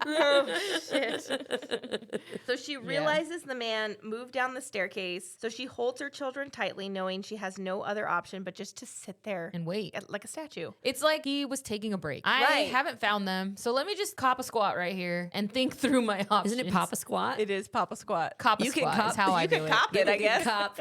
B: Oh, shit. So she realizes the man moved down the staircase. So she holds her children tightly, knowing she has no other option but just to sit there
C: And wait.
B: like a statue.
C: It's like he was taking a break. I haven't found them, so let me just cop a squat right here and think through my options.
A: Isn't it Papa Squat?
B: It is Papa Squat.
C: Cop a
A: You can
C: squat
A: cop-
C: is how I
B: You
C: do
B: can
C: it.
B: cop it, I guess.
A: Cop.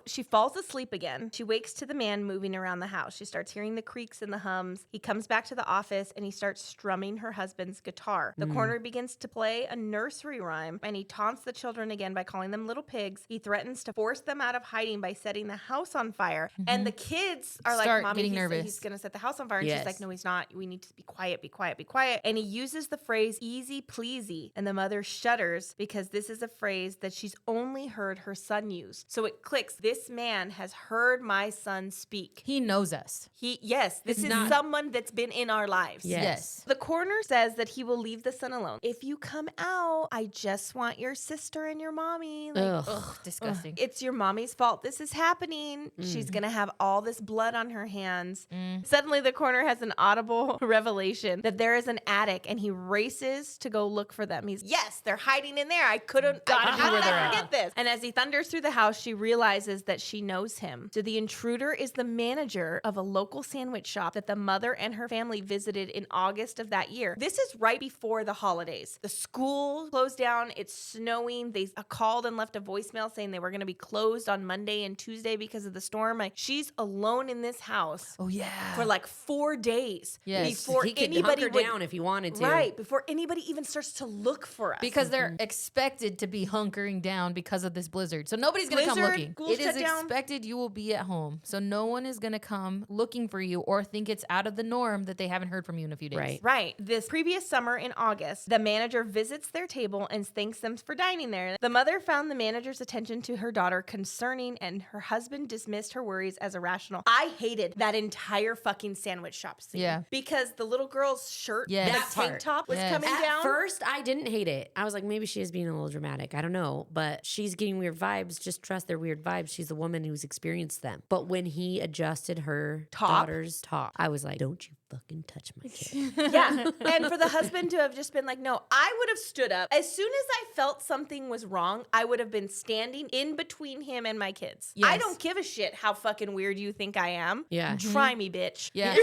B: She falls asleep again. She wakes to the man moving around the house. She starts hearing the creaks and the hums. He comes back to the office and he starts strumming her husband's guitar. The coroner begins to play a nursery rhyme and he taunts the children again by calling them little pigs. He threatens to force them out of hiding by setting the house on fire. And the kids are like,
C: Start
B: Mommy,
C: getting
B: he's
C: nervous.
B: going to set the house on fire. And
A: Yes.
B: she's like, no, he's not. We need to be quiet, be quiet, be quiet. And he uses the phrase easy pleasy. And the mother shudders because this is a phrase that she's only heard her son use. So it clicks. This man has heard my son speak.
C: He knows us.
B: This is
A: not-
B: someone that's been in our lives.
A: Yes.
B: The coroner says that he will leave the son alone. If you come out, I just want your sister and your mommy. Like,
A: Ugh.
C: Ugh, disgusting.
B: it's your mommy's fault this is happening. She's going to have all this blood on her hands. Suddenly, the coroner has an audible revelation that there is an attic, and he races to go look for them. Yes, they're hiding in there. I couldn't.
C: Gotta
B: How
C: be where
B: did
C: they're
B: I
C: at.
B: forget this? And as he thunders through the house, she realizes that she knows him. So the intruder is the manager of a local sandwich shop that the mother and her family visited in August of that year. This is right before the holidays. The school closed down. It's snowing. They called and left a voicemail saying they were going to be closed on Monday and Tuesday because of the storm. Like, she's alone in this house.
C: Oh, yeah.
B: For like 4 days.
C: Yes.
B: Before
A: He could
B: anybody
A: hunker down if he wanted to.
B: Right. Before anybody even starts to look for us.
C: Because they're expected to be hunkering down because of this blizzard. So nobody's going to come
B: Blizzard,
C: looking.
B: school
C: It is
B: shut down.
C: expected you will be at home. So no one is going to come looking for you or think it's out of the norm that they haven't heard from you in a few days.
A: Right.
B: Right. This previous summer in August, the manager visits their table and thanks them for dining there. The mother found the manager's attention to her daughter concerning, and her husband dismissed her worries as irrational. I hated that entire fucking sandwich shop scene.
C: Yeah.
B: Because the little girl's shirt,
C: Yes.
B: the
C: That
B: tank
A: part.
B: top was
C: Yes.
B: coming
A: At
B: down.
A: first, I didn't hate it. I was like, maybe she is being a little dramatic. I don't know. But she's getting weird vibes. Just trust they're weird vibes. She's a woman who's experienced them. But when he adjusted her daughter's top, I was like, don't you fucking touch my kid.
B: Yeah. And for the husband to have just been like, no, I would have stood up. As soon as I felt something was wrong, I would have been standing in between him and my kids.
C: Yes.
B: I don't give a shit how fucking weird you think I am.
A: Yeah.
B: Try me, bitch.
C: Yeah.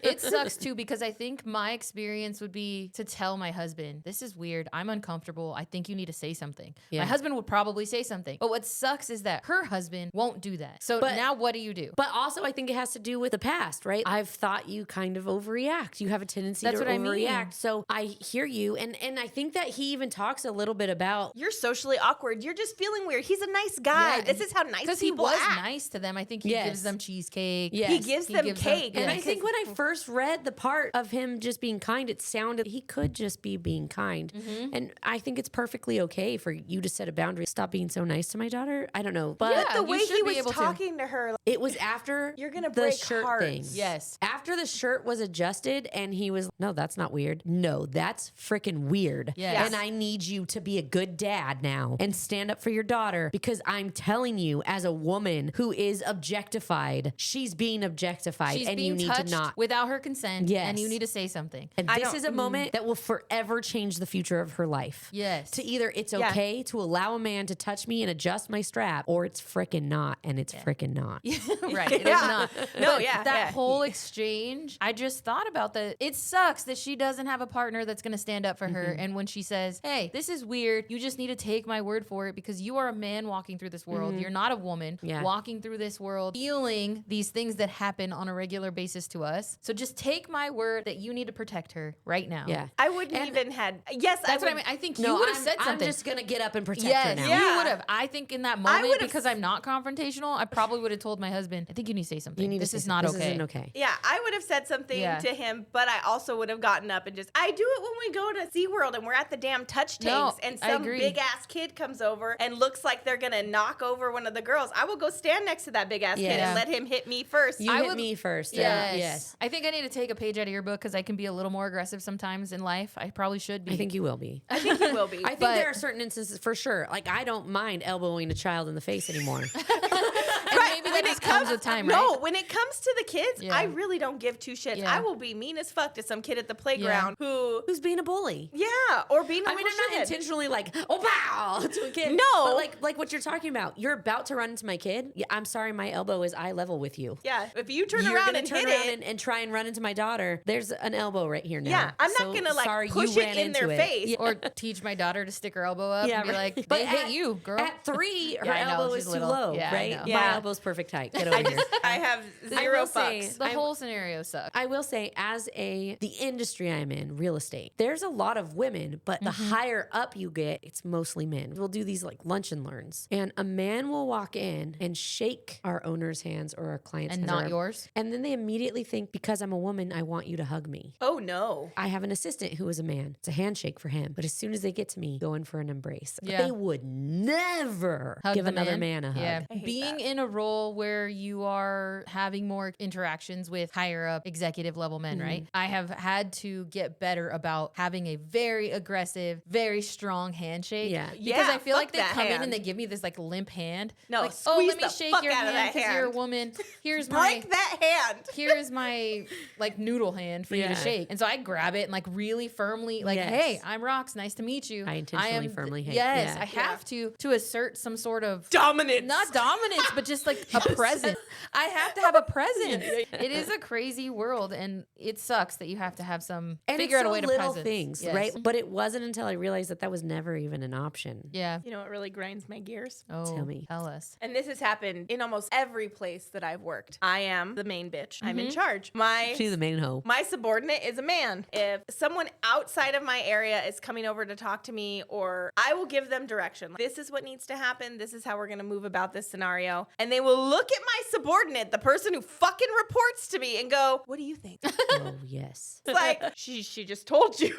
C: It sucks too because I think my experience would be to tell my husband, this is weird. I'm uncomfortable. I think you need to say something.
A: Yeah.
C: My husband would probably say something. But what sucks is that her husband won't do that. So
A: But-
C: now what do you do?
A: But also, I think it has to do with the past, right? I've thought you kind of overreact. You have a tendency
C: That's
A: to
C: what I mean.
A: overreact. So I hear you. And I think that he even talks a little bit about,
B: You're socially awkward. You're just feeling weird. He's a nice guy.
C: Yeah,
B: This is how nice
C: Because he
B: people
C: was
B: act.
C: nice to them. I think he
A: Yes.
C: gives them cheesecake.
A: Yes.
B: He gives them cake.
A: and
C: yeah.
A: I think when I first read the part of him just being kind, it sounded he could just be being kind. And I think it's perfectly okay for you to set a boundary. Stop being so nice to my daughter. I don't know. But
C: Yeah.
B: The
C: you
B: way
C: should
B: he
C: be
B: was
C: able to.
B: talking to her, like,
A: it was after
B: You're gonna
A: the
B: break
A: shirt
B: hearts.
A: thing.
C: Yes.
A: After the shirt was adjusted and he was, no, that's not weird. No, that's freaking weird.
C: Yes.
A: And I need you to be a good dad now and stand up for your daughter because I'm telling you, as a woman who is objectified, she's being objectified
C: She's
A: and
C: being
A: you need
C: touched
A: to not.
C: without her consent.
A: Yes.
C: And you need to say something.
A: And
B: I
A: this
B: don't-
A: is a moment that will forever change the future of her life.
C: Yes.
A: To either it's
B: Yeah.
A: okay to allow a man to touch me and adjust my strap, or it's freaking not, and it's freaking not.
C: Right. It is
B: Yeah.
C: not.
B: No,
C: But
B: yeah,
C: That
B: yeah.
C: whole exchange, I just thought about that. It sucks that she doesn't have a partner that's going to stand up for her. And when she says, hey, this is weird, you just need to take my word for it because you are a man walking through this world. You're not a woman
A: Yeah.
C: walking through this world, feeling these things that happen on a regular basis to us. So just take my word that you need to protect her right now.
A: Yeah.
B: I wouldn't even had. Yes,
C: That's
B: I
C: what I
B: would-
C: mean. I think you
A: No,
C: would have said
A: I'm
C: something.
A: just gonna get up and protect her
C: Yes,
A: now.
B: Yeah.
C: you would have. I think in that moment,
B: would've-
C: because I'm not confrontational, I probably would have told my husband, I think you need to say something.
A: You need to
C: This
A: say
C: is
A: something.
C: not
A: This
C: okay.
A: isn't okay.
B: Yeah, I would have said something
C: Yeah.
B: to him, but I also would have gotten up and just. I do it when we go to SeaWorld and we're at the damn touch
C: No,
B: tanks and
C: I
B: some
C: agree.
B: big ass kid comes over and looks like they're gonna knock over one of the girls. I will go stand next to that big ass kid
A: Yeah.
B: and let him hit me first.
A: You
C: I
A: hit
C: would-
A: me first.
C: Yes.
A: Yes.
C: I think I need to take a page out of your book because I can be a little more aggressive sometimes in life. I probably should be.
A: I think you will be.
B: I think he will be.
A: I think
C: But-
A: there are certain instances for sure. Like I don't mind elbowing a child in the face anymore.
C: And maybe that just comes with time, right?
B: No, when it comes to the kids,
C: Yeah.
B: I really don't give two shits.
C: Yeah.
B: I will be mean as fuck to some kid at the playground
A: Who's being a bully?
B: yeah, or being a
A: I mean,
B: little
A: I'm not
B: shithead.
A: intentionally like, oh, pow, to a kid.
B: No.
A: But like what you're talking about. You're about to run into my kid. Yeah, I'm sorry, my elbow is eye level with you.
B: Yeah, if you turn
A: You're
B: around
A: gonna
B: and
A: turn
B: hit
A: around
B: it,
A: and try and run into my daughter. There's an elbow right here now.
B: yeah, I'm
A: So
B: not gonna like
A: sorry,
B: push
A: you
B: it
A: ran
B: in their
A: into it.
B: face.
A: Yeah.
C: Or teach my daughter to stick her elbow up and be
A: right.
C: like,
A: But
C: they hit you, girl.
A: At 3, her
C: Yeah, I know,
A: elbow
C: she's
A: is too
C: little.
A: low,
C: Yeah, I
A: right?
C: know.
A: My
B: Yeah.
A: elbow's perfect height. Get over here.
B: I have
A: I
B: zero
A: will say-
B: fucks.
C: the whole scenario sucks.
A: I will say, as the industry I'm in, real estate, there's a lot of women, but the higher up you get, it's mostly men. We'll do these like lunch and learns, and a man will walk in and shake our owner's hands or our client's
C: And
A: hands
C: not
A: or-
C: yours.
A: And then they immediately think, because I'm a woman, I want you to hug me.
B: Oh no.
A: I have an assistant who is a man. It's a handshake for him. But as soon as they get to me, go in for an embrace.
C: Yeah.
A: They would never
C: Hug
A: give
C: the
A: another man a hug.
C: Yeah.
B: I hate
C: Being
B: that.
C: in a role where you are having more interactions with higher up executive level men, right? I have had to get better about having a very aggressive, very strong handshake.
A: Yeah.
C: Because I feel
B: fuck
C: like they
B: that
C: come in
B: hand.
C: and they give me this like limp hand.
B: No,
C: like,
B: squeeze
C: let me
B: the
C: shake
B: fuck
C: your
B: out of
C: hand
B: that
C: because you're a
B: hand.
C: woman. Here's
B: Break that hand.
C: here's my like noodle hand for you to
A: Yeah.
C: shake. And so I grab it and like really firmly like,
A: Yes.
C: hey, I'm Rox. Nice to meet you.
A: I intentionally firmly hate.
C: Yes,
A: Yeah.
C: I have to assert some sort of
B: Dominance.
C: not dominance, but just like a presence. I have to have a presence. It is a crazy world, and it sucks that you have to have some
A: And
C: figure
A: it's
C: out a
A: so
C: way to
A: little
C: presence.
A: things,
C: Yes.
A: right? But it wasn't until I realized that that was never even an option.
C: Yeah.
B: You know what really grinds my gears?
C: Oh,
A: Tell me.
C: Tell us.
B: And this has happened in almost every place that I've worked. I am the main bitch. I'm in
C: Mm-hmm.
B: charge.
A: She's the main hoe.
B: My subordinate is a man. If someone outside of my area is coming over to talk to me, or I will give them direction. This is what needs to happen. This is how we're going to move about this scenario. And they will look at my subordinate, the person who fucking reports to me, and go, what do you think? It's
A: Oh, yes.
B: like, she just told you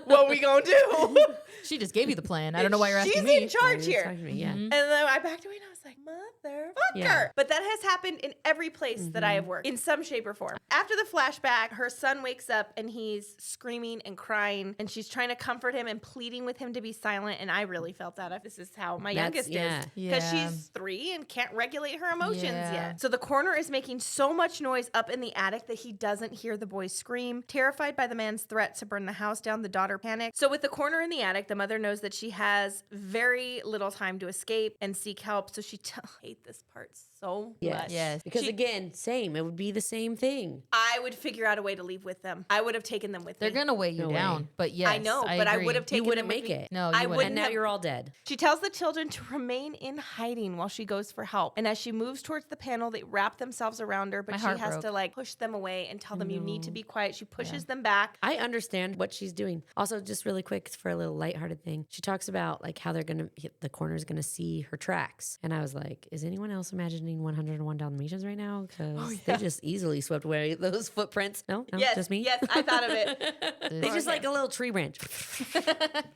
B: what we gonna do.
C: She just gave you the plan. I don't know why you're asking
B: She's
C: me.
B: in charge
A: You're
B: here.
A: talking to me, yeah.
B: And then I backed away and I was like, motherfucker.
A: Yeah.
B: But that has happened in every place that I have worked in some shape or form. After the flashback, her son wakes up and he's screaming and crying and she's trying to comfort him and pleading with him to be silent. And I really felt that. This is how my youngest
A: yeah.
B: is. Because
C: Yeah.
B: she's 3 and can't regulate her emotions
C: Yeah.
B: yet. So the coroner is making so much noise up in the attic that he doesn't hear the boys scream. Terrified by the man's threat to burn the house down, the daughter panics. So with the coroner in the attic, the mother knows that she has very little time to escape and seek help. So she I hate this part so much.
C: Yes.
A: Because
B: She-
A: again, same. It would be the same thing.
B: I would figure out a way to leave with them. I would have taken them with
C: They're
B: me.
C: going to weigh you
A: No way.
C: down. But yes,
B: I know, but I
C: agree.
B: would have taken
A: You wouldn't
B: them with
A: make
B: me.
A: it.
C: No, you
B: I
C: wouldn't.
B: wouldn't
A: And now
B: have-
A: you're all dead.
B: She tells the children to remain in hiding while she goes for help. And as she moves towards the panel, they wrap themselves around her, but
C: My
B: she
C: heart
B: has
C: broke.
B: to like push them away and tell them you need to be quiet. She pushes them back.
A: I understand what she's doing. Also, just really quick for a little lighthearted thing, she talks about like how the coroner's gonna see her tracks, and I was like, is anyone else imagining 101 Dalmatians right now? Because they just easily swept away those footprints. No,
B: Yes,
A: just me.
B: yes, I thought of it.
A: They just like a little tree branch.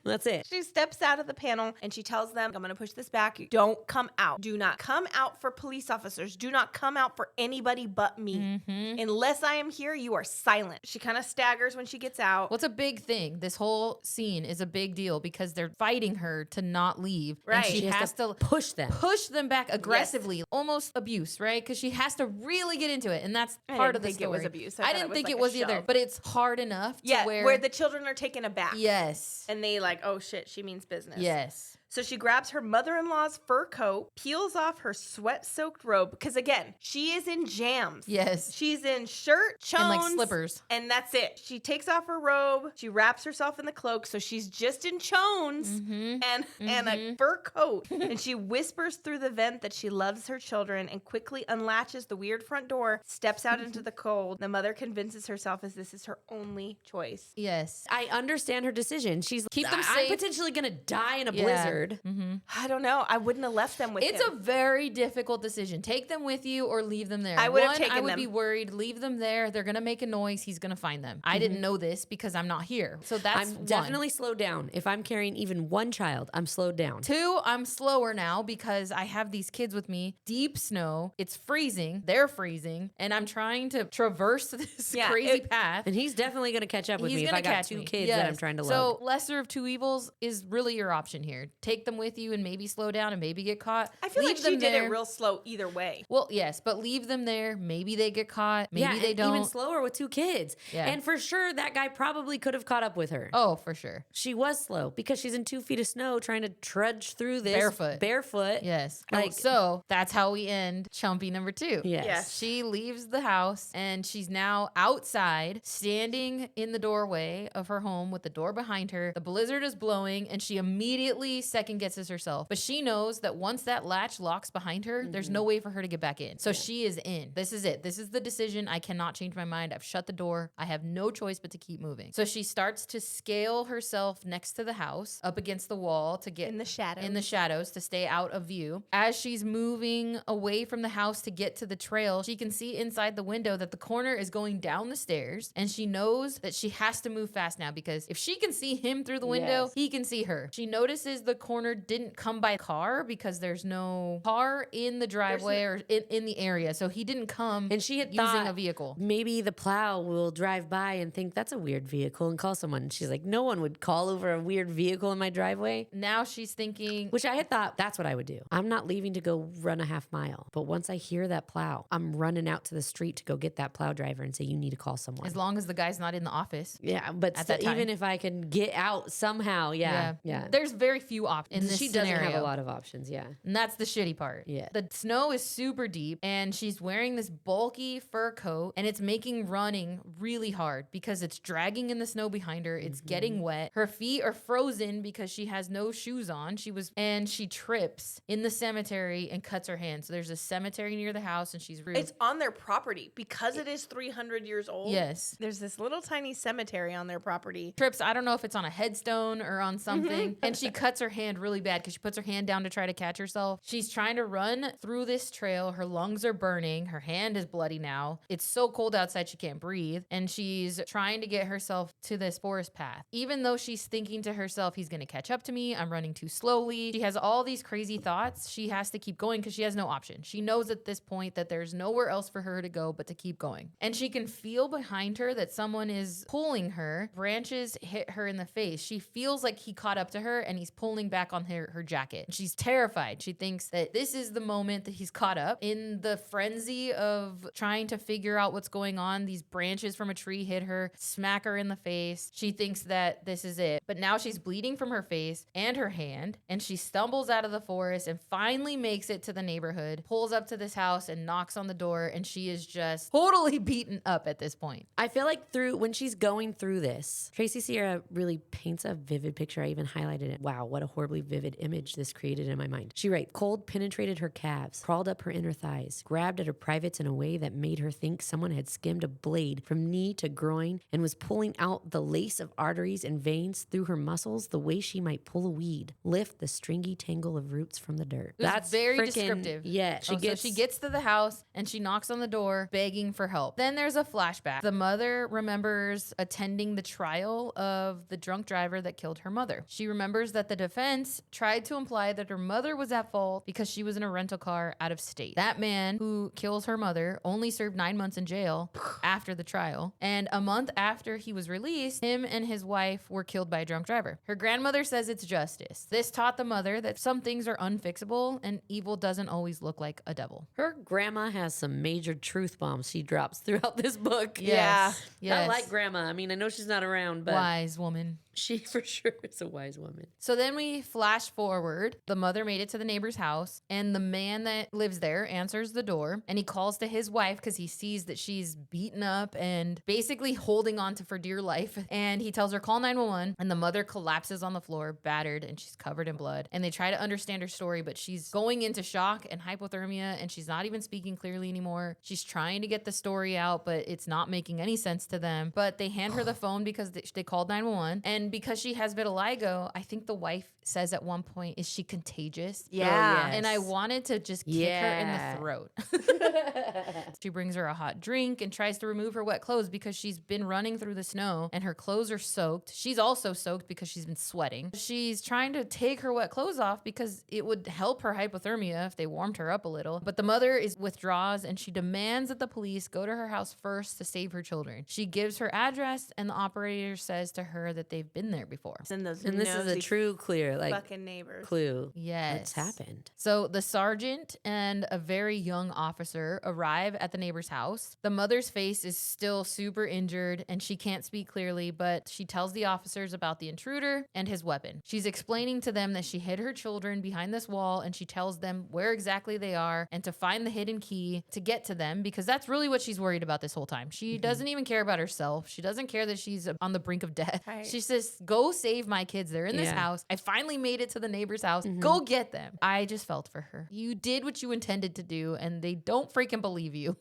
A: That's it.
B: She steps out of the panel and she tells them, I'm going to push this back. Don't come out. Do not come out for police officers. Do not come out for anybody but me. Unless I am here, you are silent. She kind of staggers when she gets out.
C: What's a big thing? This whole scene is a big deal because they're fighting her to not leave.
B: Right.
C: And she
A: She
C: has to
A: push them.
C: push them back aggressively, almost abuse, right? Because she has to really get into it, and that's
B: I
C: part
B: didn't
C: of the
B: think it
C: story.
B: was abuse. I
C: I
B: thought
C: didn't
B: it was
C: think
B: like
C: it
B: a
C: was either,
B: shove.
C: but it's hard enough to
B: Yeah,
C: where
B: where the children are taken aback.
C: yes,
B: And they like, oh shit, she means business.
C: yes.
B: So she grabs her mother-in-law's fur coat, peels off her sweat-soaked robe, because again, she is in jams.
C: Yes.
B: She's in shirt, chones,
C: And, like, slippers.
B: and that's it. She takes off her robe, she wraps herself in the cloak, so she's just in chones and a fur coat. And she whispers through the vent that she loves her children and quickly unlatches the weird front door, steps out into the cold. The mother convinces herself as this is her only choice.
C: Yes.
A: I understand her decision. She's
C: Keep them
A: I'm
C: safe.
A: potentially gonna die in a
C: Yeah.
A: blizzard.
B: I don't know. I wouldn't have left them with
C: It's
B: him.
C: a very difficult decision. Take them with you or leave them there.
B: I would have
C: One,
B: taken
C: I would
B: them.
C: be worried. Leave them there. They're gonna make a noise. He's gonna find them. I didn't know this because I'm not here. So that's
A: I'm
C: one.
A: definitely slowed down. If I'm carrying even one child, I'm slowed down.
C: 2, I'm slower now because I have these kids with me. Deep snow. It's freezing. They're freezing, and I'm trying to traverse this
B: Yeah,
C: crazy
B: it-
C: path.
A: And he's definitely gonna catch up with
C: He's
A: me if
C: gonna
A: I got
C: catch
A: 2
C: me.
A: kids that I'm
C: Yes.
A: trying to
C: So
A: love.
C: lesser of 2 evils is really your option here. Take them with you and maybe slow down and maybe get caught.
B: I feel
C: Leave
B: like she
C: them
B: did
C: there.
B: it real slow either way.
C: Well, yes, but leave them there. Maybe they get caught. Maybe they
A: and
C: don't.
A: even slower with 2 kids.
C: Yeah.
A: And for sure, that guy probably could have caught up with her.
C: Oh, for sure.
A: She was slow because she's in 2 feet of snow trying to trudge through this
C: Barefoot. Yes.
A: Like-
C: So that's how we end Chumpy number 2.
A: Yes.
B: Yes.
C: She leaves the house and she's now outside, standing in the doorway of her home with the door behind her. The blizzard is blowing and she immediately second guesses herself. But she knows that once that latch locks behind her, there's no way for her to get back in. So she is in. This is it. This is the decision. I cannot change my mind. I've shut the door. I have no choice but to keep moving. So she starts to scale herself next to the house up against the wall to get
B: In the shadows.
C: in the shadows to stay out of view. As she's moving away from the house to get to the trail, she can see inside the window that the coroner is going down the stairs, and she knows that she has to move fast now because if she can see him through the window,
A: Yes.
C: he can see her. She notices the corner didn't come by car because there's no car in the driveway or in the area. So he didn't come
A: And she had
C: using
A: thought
C: a vehicle.
A: maybe the plow will drive by and think that's a weird vehicle and call someone. She's like, no one would call over a weird vehicle in my driveway.
C: Now she's thinking,
A: Which I had thought that's what I would do. I'm not leaving to go run a half mile. But once I hear that plow, I'm running out to the street to go get that plow driver and say, you need to call someone.
C: as long as the guy's not in the office.
A: Yeah, but
C: at that time.
A: even if I can get out somehow, yeah.
C: There's very few options in this
A: She
C: scenario.
A: doesn't have a lot of options, yeah.
C: And that's the shitty part.
A: Yeah.
C: The snow is super deep and she's wearing this bulky fur coat and it's making running really hard because it's dragging in the snow behind her. It's getting wet. Her feet are frozen because she has no shoes on. And she trips in the cemetery and cuts her hand. So there's a cemetery near the house and she's
B: It's on their property because it is 300 years old.
C: Yes.
B: There's this little tiny cemetery on their property.
C: trips. I don't know if it's on a headstone or on something. And she cuts her hand really bad because she puts her hand down to try to catch herself. She's trying to run through this trail. Her lungs are burning. Her hand is bloody now. It's so cold outside she can't breathe. And she's trying to get herself to this forest path. Even though she's thinking to herself, he's going to catch up to me. I'm running too slowly. She has all these crazy thoughts. She has to keep going because she has no option. She knows at this point that there's nowhere else for her to go but to keep going. And she can feel behind her that someone is pulling her. Branches hit her in the face. She feels like he caught up to her and he's pulling back on her jacket. She's terrified. She thinks that this is the moment that he's caught up. In the frenzy of trying to figure out what's going on, these branches from a tree hit her, smack her in the face. She thinks that this is it. But now she's bleeding from her face and her hand, and she stumbles out of the forest and finally makes it to the neighborhood, pulls up to this house and knocks on the door, and she is just totally beaten up at this point.
A: I feel like when she's going through this, Tracy Sierra really paints a vivid picture. I even highlighted it. Wow, what a horribly vivid image this created in my mind. She writes, cold penetrated her calves, crawled up her inner thighs, grabbed at her privates in a way that made her think someone had skimmed a blade from knee to groin and was pulling out the lace of arteries and veins through her muscles the way she might pull a weed, lift the stringy tangle of roots from the dirt.
C: That's very descriptive.
A: Yeah.
C: So she gets to the house and she knocks on the door begging for help. Then there's a flashback. The mother remembers attending the trial of the drunk driver that killed her mother. She remembers that the defense tried to imply that her mother was at fault because she was in a rental car out of state. That man who kills her mother only served 9 months in jail after the trial. And a month after he was released, him and his wife were killed by a drunk driver. Her grandmother says it's justice. This taught the mother that some things are unfixable and evil doesn't always look like a devil.
A: Her grandma has some major truth bombs she drops throughout this book.
B: Yeah.
C: Yes.
A: I like grandma. I mean, I know she's not around, but
C: Wise woman.
A: she for sure is a wise woman.
C: So then we flash forward. The mother made it to the neighbor's house, and the man that lives there answers the door, and he calls to his wife because he sees that she's beaten up and basically holding on to for dear life. And he tells her, call 911, and the mother collapses on the floor, battered, and she's covered in blood. And they try to understand her story, but she's going into shock and hypothermia, and she's not even speaking clearly anymore. She's trying to get the story out, but it's not making any sense to them. But they hand her the phone because they called 911, and because she has vitiligo, I think the wife says at one point, is she contagious?
B: Yeah.
A: yes.
C: And I wanted to just kick her in the throat. She brings her a hot drink and tries to remove her wet clothes because she's been running through the snow and her clothes are soaked. She's also soaked because she's been sweating. She's trying to take her wet clothes off because it would help her hypothermia if they warmed her up a little. But the mother withdraws and she demands that the police go to her house first to save her children. She gives her address and the operator says to her that they've been there before.
B: And this
A: is a true clear, like,
B: fucking neighbors.
A: clue.
C: Yes.
A: What's happened?
C: So the sergeant and a very young officer arrive at the neighbor's house. The mother's face is still super injured and she can't speak clearly, but she tells the officers about the intruder and his weapon. She's explaining to them that she hid her children behind this wall and she tells them where exactly they are and to find the hidden key to get to them because that's really what she's worried about this whole time. She doesn't even care about herself. She doesn't care that she's on the brink of death.
B: Right.
C: She says, go save my kids. They're in this house. I finally made it to the neighbor's house. Go get them. I just felt for her. You did what you intended to do and they don't freaking believe you.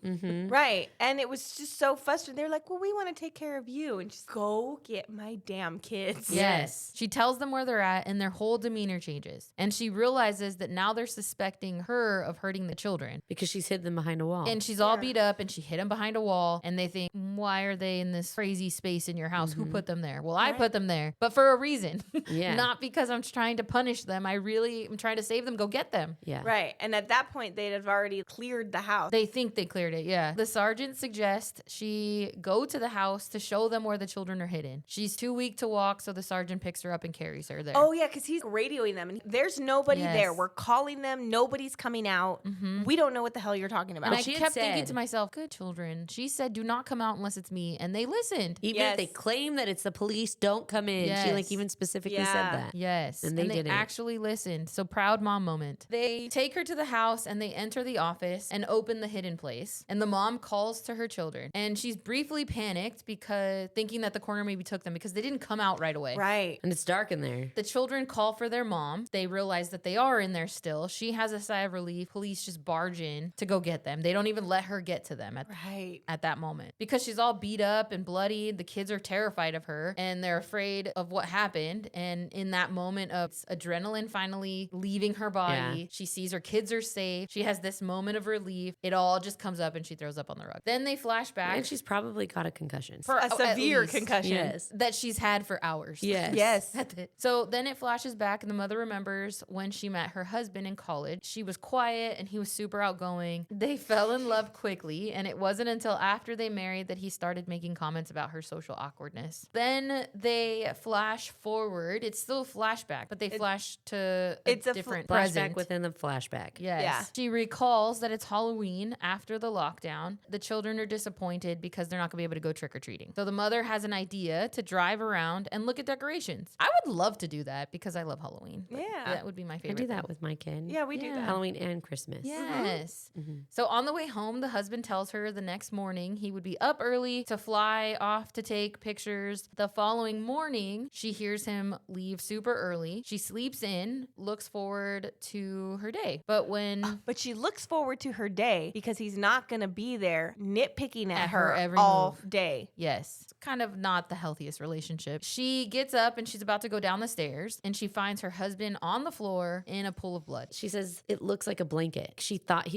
B: Right. And it was just so frustrating. They're like, well, we want to take care of you. And just go get my damn kids.
C: Yes. She tells them where they're at and their whole demeanor changes. And she realizes that now they're suspecting her of hurting the children.
A: Because she's hid them behind a wall.
C: And she's all beat up and she hid them behind a wall. And they think, why are they in this crazy space in your house? Who put them there? Well, I put them there there, but for a reason.
A: Yeah.
C: Not because I'm trying to punish them. I really am trying to save them. Go get them.
A: Yeah.
B: Right. And at that point, they'd have already cleared the house.
C: They think they cleared it, yeah. The sergeant suggests she go to the house to show them where the children are hidden. She's too weak to walk, so the sergeant picks her up and carries her there.
B: Oh, yeah, because he's radioing them. And there's nobody
C: Yes.
B: there. We're calling them. Nobody's coming out. We don't know what the hell you're talking about.
C: And I
A: she had
C: kept thinking
A: said-
C: to myself, good children. She said, do not come out unless it's me. And they listened.
A: Even
B: Yes.
A: if they claim that it's the police, don't come in. She
C: Yes.
A: like even specifically
B: Yeah.
A: said that.
C: Yes.
A: And they didn't.
C: actually listened. So proud mom moment. They take her to the house and they enter the office and open the hidden place. And the mom calls to her children. And she's briefly panicked because thinking that the coroner maybe took them because they didn't come out right away.
B: Right.
A: And it's dark in there.
C: The children call for their mom. They realize that they are in there still. She has a sigh of relief. Police just barge in to go get them. They don't even let her get to them
B: Right.
C: at that moment because she's all beat up and bloody. The kids are terrified of her and they're afraid of what happened. And in that moment of adrenaline finally leaving her body, she sees her kids are safe. She has this moment of relief. It all just comes up and she throws up on the rug. Then they flash back
A: And she's probably got a concussion.
C: for
B: A
C: at
B: severe
C: least,
B: concussion.
A: Yes.
C: that she's had for hours.
A: Yes.
B: Yes.
C: That's it. So then it flashes back, and the mother remembers when she met her husband in college. She was quiet and he was super outgoing. They fell in love quickly, and it wasn't until after they married that he started making comments about her social awkwardness. Then they flash forward. It's still a flashback, but they flash to
B: it's a
C: different
A: Flashback
C: present.
A: within the flashback.
C: Yes.
B: Yeah.
C: She recalls that it's Halloween after the lockdown. The children are disappointed because they're not going to be able to go trick-or-treating. So the mother has an idea to drive around and look at decorations. I would love to do that because I love Halloween. But
B: Yeah.
C: That would be my
A: I
C: favorite
A: do that
C: thing.
A: with my kid.
B: Yeah, we do
C: Yeah.
B: that.
A: Halloween and Christmas.
C: Yes.
A: Mm-hmm.
C: So on the way home, the husband tells her the next morning he would be up early to fly off to take pictures. The following morning, she hears him leave super early. She sleeps in, looks forward to her day. But when
B: But she looks forward to her day because he's not going to be there nitpicking at her
C: every
B: all
C: move.
B: day.
C: Yes. It's kind of not the healthiest relationship. She gets up and she's about to go down the stairs and she finds her husband on the floor in a pool of blood.
A: She says it looks like a blanket. She thought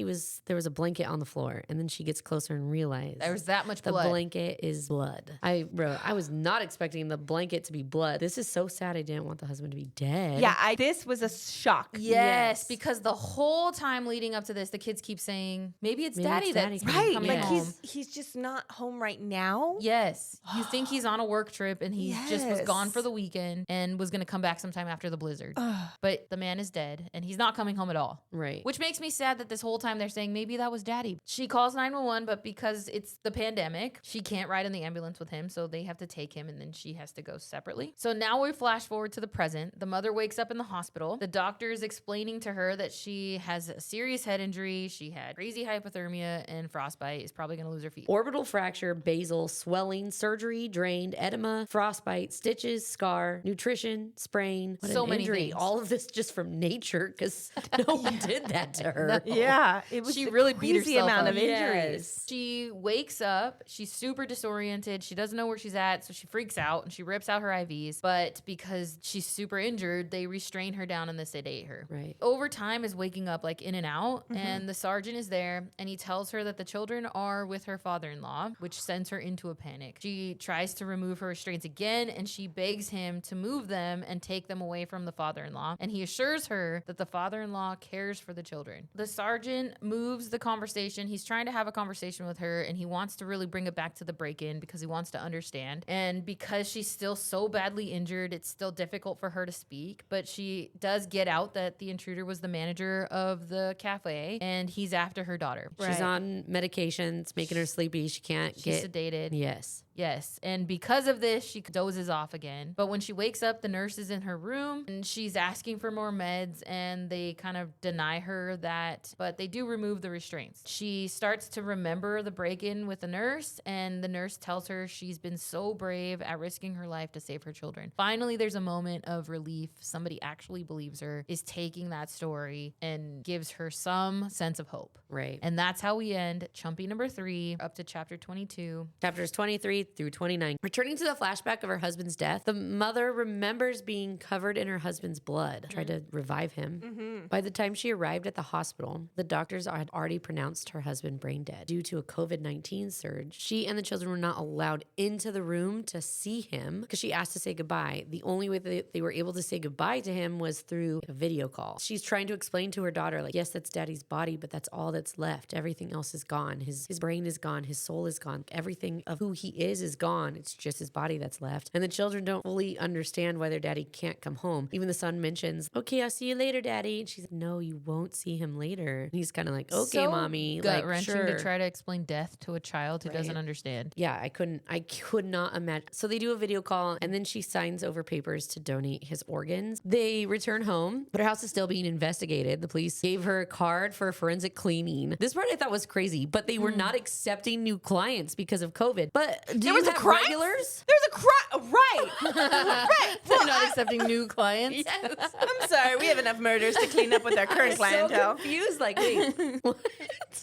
A: there was a blanket on the floor, and then she gets closer and realizes
C: There was that much
A: the
C: blood.
A: blanket is blood. I was not expecting the blanket to be blood. This is so sad. I didn't want the husband to be dead.
B: Yeah, this was a shock.
C: Yes, because the whole time leading up to this, the kids keep saying, maybe it's
A: Maybe
C: daddy
A: it's
C: that's
A: daddy
B: Right.
C: coming
B: Like
C: home.
B: he's just not home right now.
C: Yes. You think he's on a work trip and he just was
B: Yes.
C: gone for the weekend and was going to come back sometime after the blizzard. But the man is dead and he's not coming home at all.
A: Right.
C: Which makes me sad that this whole time they're saying maybe that was daddy. She calls 911, but because it's the pandemic, she can't ride in the ambulance with him. So they have to take him and then she has to go separately. So now we flash forward to the present. The mother wakes up in the hospital. The doctor is explaining to her that she has a serious head injury. She had crazy hypothermia and frostbite, is probably going to lose her feet.
A: Orbital fracture, basal, swelling, surgery, drained, edema, frostbite, stitches, scar, nutrition, sprain. What
C: So
A: an
C: many
A: injury.
C: things.
A: All of this just from nature because no one did that to her.
B: Yeah, it was
C: She
B: a
C: really beat
B: crazy
C: herself
B: amount
C: up.
B: of injuries.
C: She wakes up, she's super disoriented, she doesn't know where she's at, so she freaks out and she rips out her IVs. But because she's super injured, they restrain her down and they sedate her.
A: Right.
C: Over time is waking up like in and out, and the sergeant is there and he tells her that the children are with her father-in-law, which sends her into a panic. She tries to remove her restraints again and she begs him to move them and take them away from the father-in-law, and he assures her that the father-in-law cares for the children. The sergeant moves the conversation. He's trying to have a conversation with her and he wants to really bring it back to the break-in because he wants to understand. And because she's still so badly injured, it's still difficult for her to speak, but she does get out that the intruder was the manager of the cafe and he's after her daughter.
A: She's on medications, making her sleepy. She can't
C: She's
A: get.
C: sedated.
A: Yes.
C: Yes. And because of this, she dozes off again. But when she wakes up, the nurse is in her room and she's asking for more meds and they kind of deny her that, but they do remove the restraints. She starts to remember the break-in with the nurse and the nurse tells her she's been so brave at risking her life to save her children. Finally, there's a moment of relief. Somebody actually believes her, is taking that story and gives her some sense of hope.
A: Right.
C: And that's how we end Chumpy number 3 up to chapter 22.
A: Chapters 23 through 29. Returning to the flashback of her husband's death, the mother remembers being covered in her husband's blood, tried to revive him. By the time she arrived at the hospital, the doctors had already pronounced her husband brain dead. Due to a COVID-19 surge, she and the children were not allowed into the room to see him because she she asked to say goodbye, the only way that they were able to say goodbye to him was through a video call. She's trying to explain to her daughter, like, yes, that's daddy's body, but that's all that's left. Everything else is gone. His brain is gone. His soul is gone. Everything of who he is gone. It's just his body that's left. And the children don't fully understand why their daddy can't come home. Even the son mentions, okay, I'll see you later, daddy. And she's like, no, you won't see him later. And he's kind of like, okay, mommy.
C: Gut-wrenching
A: sure.
C: to try to explain death to a child who doesn't understand.
A: Yeah, I could not imagine. So they do a video call, and then she signs over papers to donate his organs. They return home, but her house is still being investigated. The police gave her a card for a forensic cleaning. This part I thought was crazy, but they were not accepting new clients because of COVID. But do you have regulars?
B: There's a crime, right? Right.
C: They're not accepting new clients.
A: Yes.
B: I'm sorry, we have enough murders to clean up with our current clientele.
A: So confused, like, wait, what?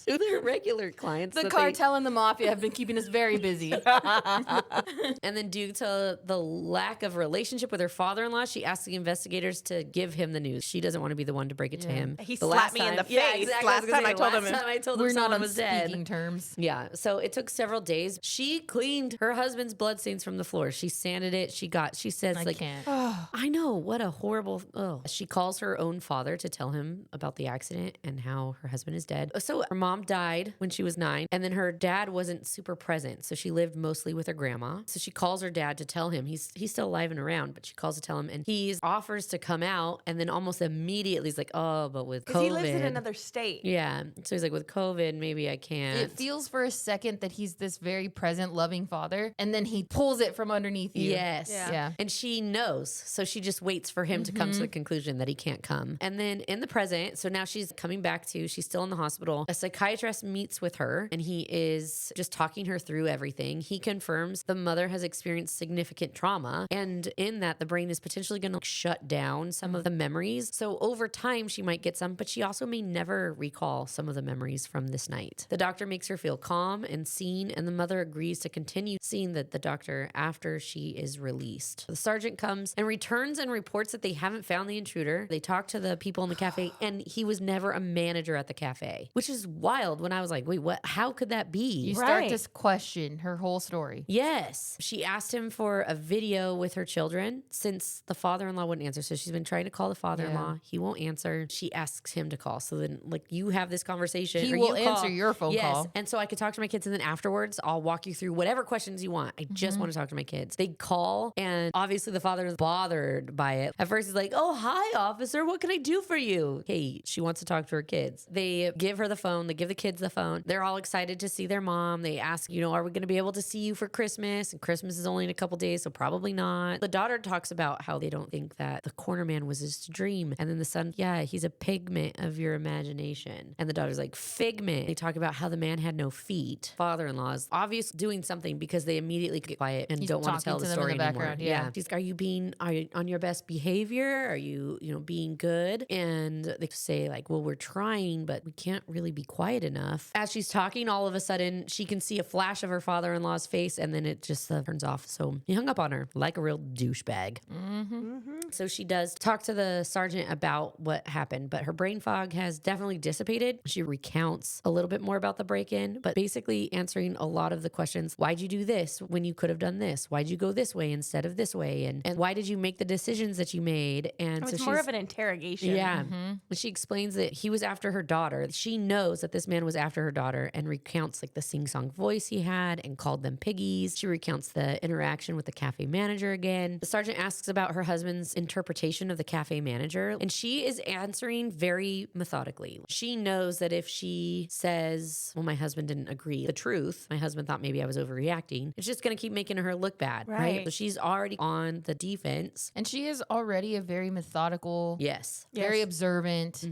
A: Who are their regular clients?
C: The cartel and the mafia have been keeping us very busy.
A: And then due to the lack of relationship with her father-in-law, she asked the investigators to give him the news. She doesn't want to be the one to break it to him.
B: He
A: The
B: slapped
A: last
B: me in
A: time-
B: the face.
A: Yeah, exactly.
B: Last time I told him
C: We're not
A: someone
C: on
A: was dead.
C: speaking terms.
A: Yeah, so it took several days. She cleaned her husband's bloodstains from the floor. She sanded it. She says,
C: I
A: like,
C: can't.
A: I know, what a horrible, She calls her own father to tell him about the accident and how her husband is dead. So her mom died when she was 9, and then her dad wasn't super present. So she lived mostly with her grandma. So she calls her dad to tell him he's still alive and around, but she calls to tell him, and he offers to come out, and then almost immediately he's like, oh, but with COVID.
B: Because he lives in another state.
A: Yeah. So he's like, with COVID, maybe I can't.
C: It feels for a second that he's this very present, loving father, and then he pulls it from underneath you.
A: Yes.
C: Yeah.
A: And she knows. So she just waits for him to come to the conclusion that he can't come. And then in the present, so now she's coming back to, she's still in the hospital. A psychiatrist meets with her, and he is just talking her through everything. He confirms the mother has experienced significant trauma, and in that the brain is potentially going to shut down some of the memories. So over time she might get some, but she also may never recall some of the memories from this night. The doctor makes her feel calm and seen, and the mother agrees to continue seeing the doctor after she is released. The sergeant comes and returns and reports that they haven't found the intruder. They talk to the people in the cafe, and he was never a manager at the cafe, which is wild. When I was like, wait, what? How could that be?
C: You start to question her whole story.
A: Yes. She asked him for a video with her children since the father-in-law wouldn't answer. So she's been trying to call the father-in-law. He won't answer. She asks him to call. So then, like, you have this conversation.
C: He
A: or
C: will
A: you call.
C: answer your phone call.
A: And so I could talk to my kids, and then afterwards I'll walk you through whatever questions you want. I just want to talk to my kids. They call, and obviously the father is bothered by it. At first he's like, oh, hi, officer. What can I do for you? Hey, she wants to talk to her kids. They give her the phone. They give the kids the phone. They're all excited to see their mom. They ask, are we going to be able to see you for Christmas? And Christmas is only in a couple days, so probably not. The daughter talks about how they don't think that the corner man was his dream. And then the son, yeah, he's a pigment of your imagination. And the daughter's like, figment. They talk about how the man had no feet. Father-in-law is obviously doing something because they immediately get quiet and don't want to tell the story anymore.
C: Yeah.
A: She's, are you on your best behavior? Are you, being good? And they say like, well, we're trying, but we can't really be quiet enough. As she's talking, all of a sudden she can see a flash of her father-in-law's face, and then it just turns off. So he hung up on her like a real douchebag. So she does talk to the sergeant about what happened, but her brain fog has definitely dissipated. She recounts a little bit more about the break-in, but basically answering a lot of the questions. Why'd you do this when you could have done this? Why'd you go this way instead of this way? And why did you make the decisions that you made? And
B: It's more of an interrogation.
A: Yeah. She explains that he was after her daughter. She knows that this man was after her daughter, and recounts like the sing-song voice he had and called them piggies. She recounts the interaction with the cafe manager again. The sergeant asks about her husband's interpretation of the cafe manager, and she is answering very methodically. She knows that if she says, well, my husband didn't agree, the truth, my husband thought maybe I was overreacting, it's just going to keep making her look bad, right? So she's already on the defense.
C: And she is already a very methodical, very observant,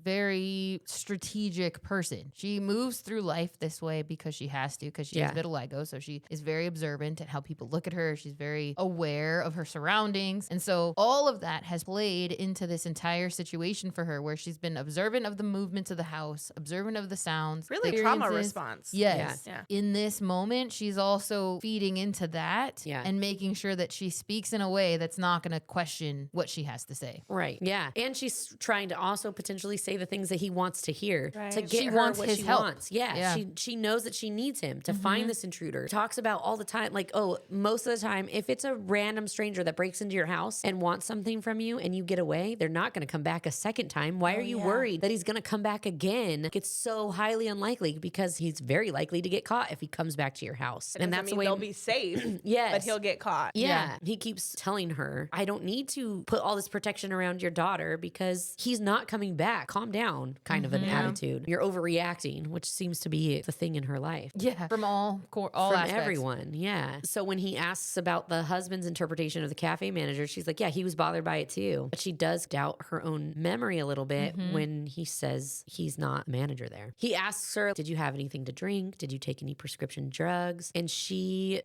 C: very strategic person. She moves through life this way because she has to, because she has vitiligo. So she is very observant at how people look at her. She's very aware of her surroundings. And so all of that has played into this entire situation for her, where she's been observant of the movements of the house, observant of the sounds.
B: Really trauma response.
C: Yes. Yeah. In this moment, she's also feeding into that and making sure that she speaks in a way that's not going to question what she has to say.
A: Right. Yeah. And she's trying to also potentially say the things that he wants to hear to get
C: she
A: her
C: wants
A: what
C: his
A: she
C: help.
A: wants. Yeah. She knows that she needs him to find this intruder. Talks about all the time, like, oh, most of the time time, if it's a random stranger that breaks into your house and wants something from you and you get away, they're not going to come back a second time. Why are you worried that he's going to come back again? It's so highly unlikely because he's very likely to get caught if he comes back to your house. And that's the way
B: they'll be safe.
A: Yes.
B: But he'll get caught.
A: Yeah. He keeps telling her, I don't need to put all this protection around your daughter because he's not coming back. Calm down, kind of an attitude. You're overreacting, which seems to be the thing in her life.
C: Yeah. From all
A: From
C: aspects.
A: everyone. Yeah. So when he asks about the husband's interpretation of the cafe manager, she's like, yeah, he was bothered by it too. But she does doubt her own memory a little bit when he says he's not manager there. He asks her, did you have anything to drink? Did you take any prescription drugs? And she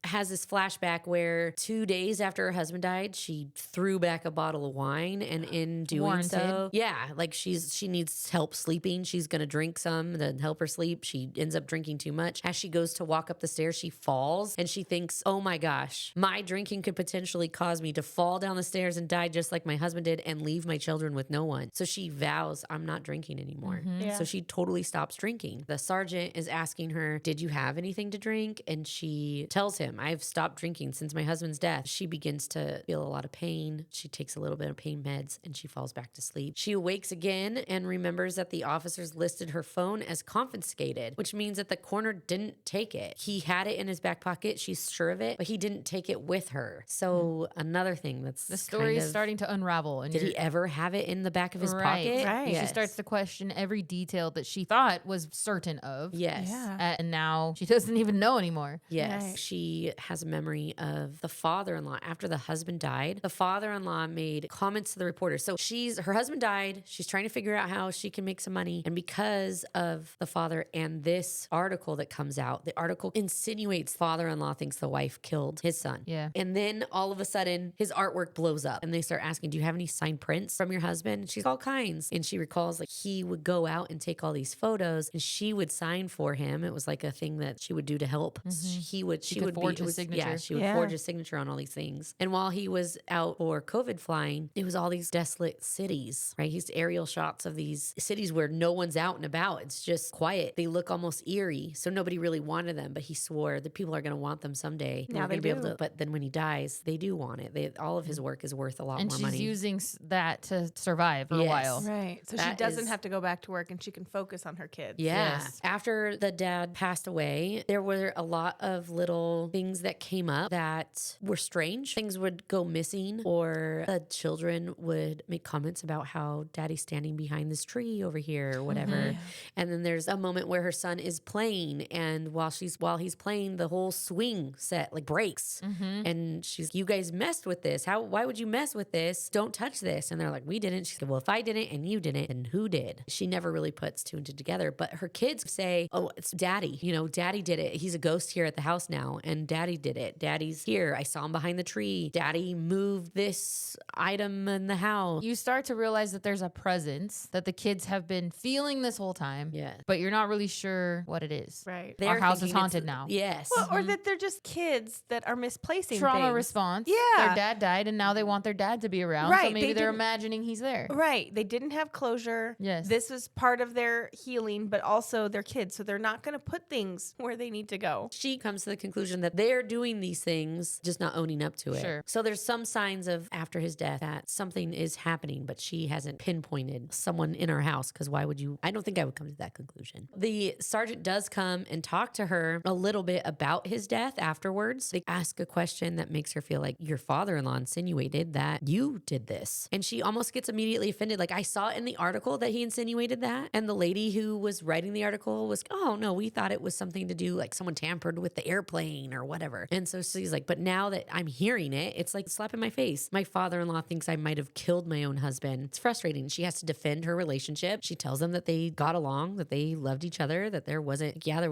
A: has this flashback where 2 days after her husband died, she threw back a bottle of wine, and in doing so, like she needs help sleeping. She's going to drink some to help her sleep. She ends up drinking too much. As she goes to walk up the stairs, she falls and she thinks, oh my gosh, my drinking could potentially cause me to fall down the stairs and die just like my husband did and leave my children with no one. So she vows, I'm not drinking anymore. So she totally stops drinking. The sergeant is asking her, did you have anything to drink? And she tells him, I've stopped drinking since my husband's death. She begins to feel a lot of pain. She takes a little bit of pain meds and she falls back to sleep. She awakes again and remembers that the officers listed her phone as confiscated, which means that the coroner didn't take it. He had it in his back pocket. She's sure of it, but he didn't take it with her. So another thing that's
C: the story is starting to unravel. And
A: did he ever have it in the back of his pocket?
B: Right.
C: She starts to question every detail that she thought was certain of.
A: Yes.
C: And now she doesn't even know anymore.
A: Yes.
B: Right.
A: She has a memory of the father-in-law. After the husband died, the father-in-law made comments to the reporter. So her husband died. She's trying to figure out how she can make some money. And because of the father and this article that comes out, the article insinuates father-in-law thinks the wife killed his son.
C: Yeah.
A: And then all of a sudden his artwork blows up and they start asking, do you have any signed prints from your husband? And she's all kinds. And she recalls like he would go out and take all these photos and she would sign for him. It was like a thing that she would do to help. She would
C: forge his signature.
A: Yeah, she would forge his signature on all these things. And while he was out for COVID flying, it was all these desolate cities, right? He's aerial shots of these cities where no one's out and about. It's just quiet. They look almost eerie. So nobody really wanted them, but he swore that people are going to want them someday.
B: Now
A: they're
B: they
A: gonna be able
B: do.
A: to, but then when he dies, they do want it. All of his work is worth a lot
C: And
A: more
C: she's
A: money.
C: using that to survive for a while.
B: Right. So she
A: That
B: doesn't
A: is-
B: have to go back to work and she can focus on her kids.
A: Yeah.
C: Yes.
A: After the dad passed away, there were a lot of little things that came up that were strange. Things would go missing, or the children would make comments about how daddy's standing behind this tree over here or whatever. And then there's a moment where her son is playing, and while he's playing, the whole swing set like breaks. And she's, you guys messed with this. Why would you mess with this? Don't touch this. And they're like, we didn't. She said, well, if I didn't and you didn't, then who did? She never really puts two and two together. But her kids say, oh, it's daddy. Daddy did it. He's a ghost here at the house now. And daddy did it. Daddy's here. I saw him behind the tree. Daddy moved this item in the house.
C: You start to realize that there's a presence that the kids have been feeling this whole time.
A: Yes.
C: But you're not really sure what it is.
B: Right.
C: Our house is
A: thinking it's-
C: haunted now.
A: Yes.
B: Well, or that they're just kids that are misplacing
C: Trauma
B: things.
C: response.
B: Yeah.
C: Their dad died and now they want their dad to be around.
B: Right,
C: So maybe
B: they
C: they're
B: didn't-
C: imagining he's there.
B: Right. They didn't have closure.
C: Yes.
B: This was part of their healing, but also their kids. So they're not going to put things where they need to go.
A: She comes to the conclusion that they're doing these things, just not owning up to it.
C: Sure.
A: So there's some signs of after his death that something is happening, but she hasn't pinpointed someone in our house, because why would you? I don't think I would come to that conclusion. The sergeant does come and talk to her a little bit about his death afterwards. They ask a question that makes her feel like your father-in-law insinuated that you did this. And she almost gets immediately offended. Like, I saw in the article that he insinuated that. And the lady who was writing the article was, oh no, we thought it was something to do, like someone tampered with the airplane or whatever. And so she's like, but now that I'm hearing it, it's like a slap in my face. My father-in-law thinks I might have killed my own husband. It's frustrating. She has to defend her relationship. She tells them that they got along, that they loved each other, that there was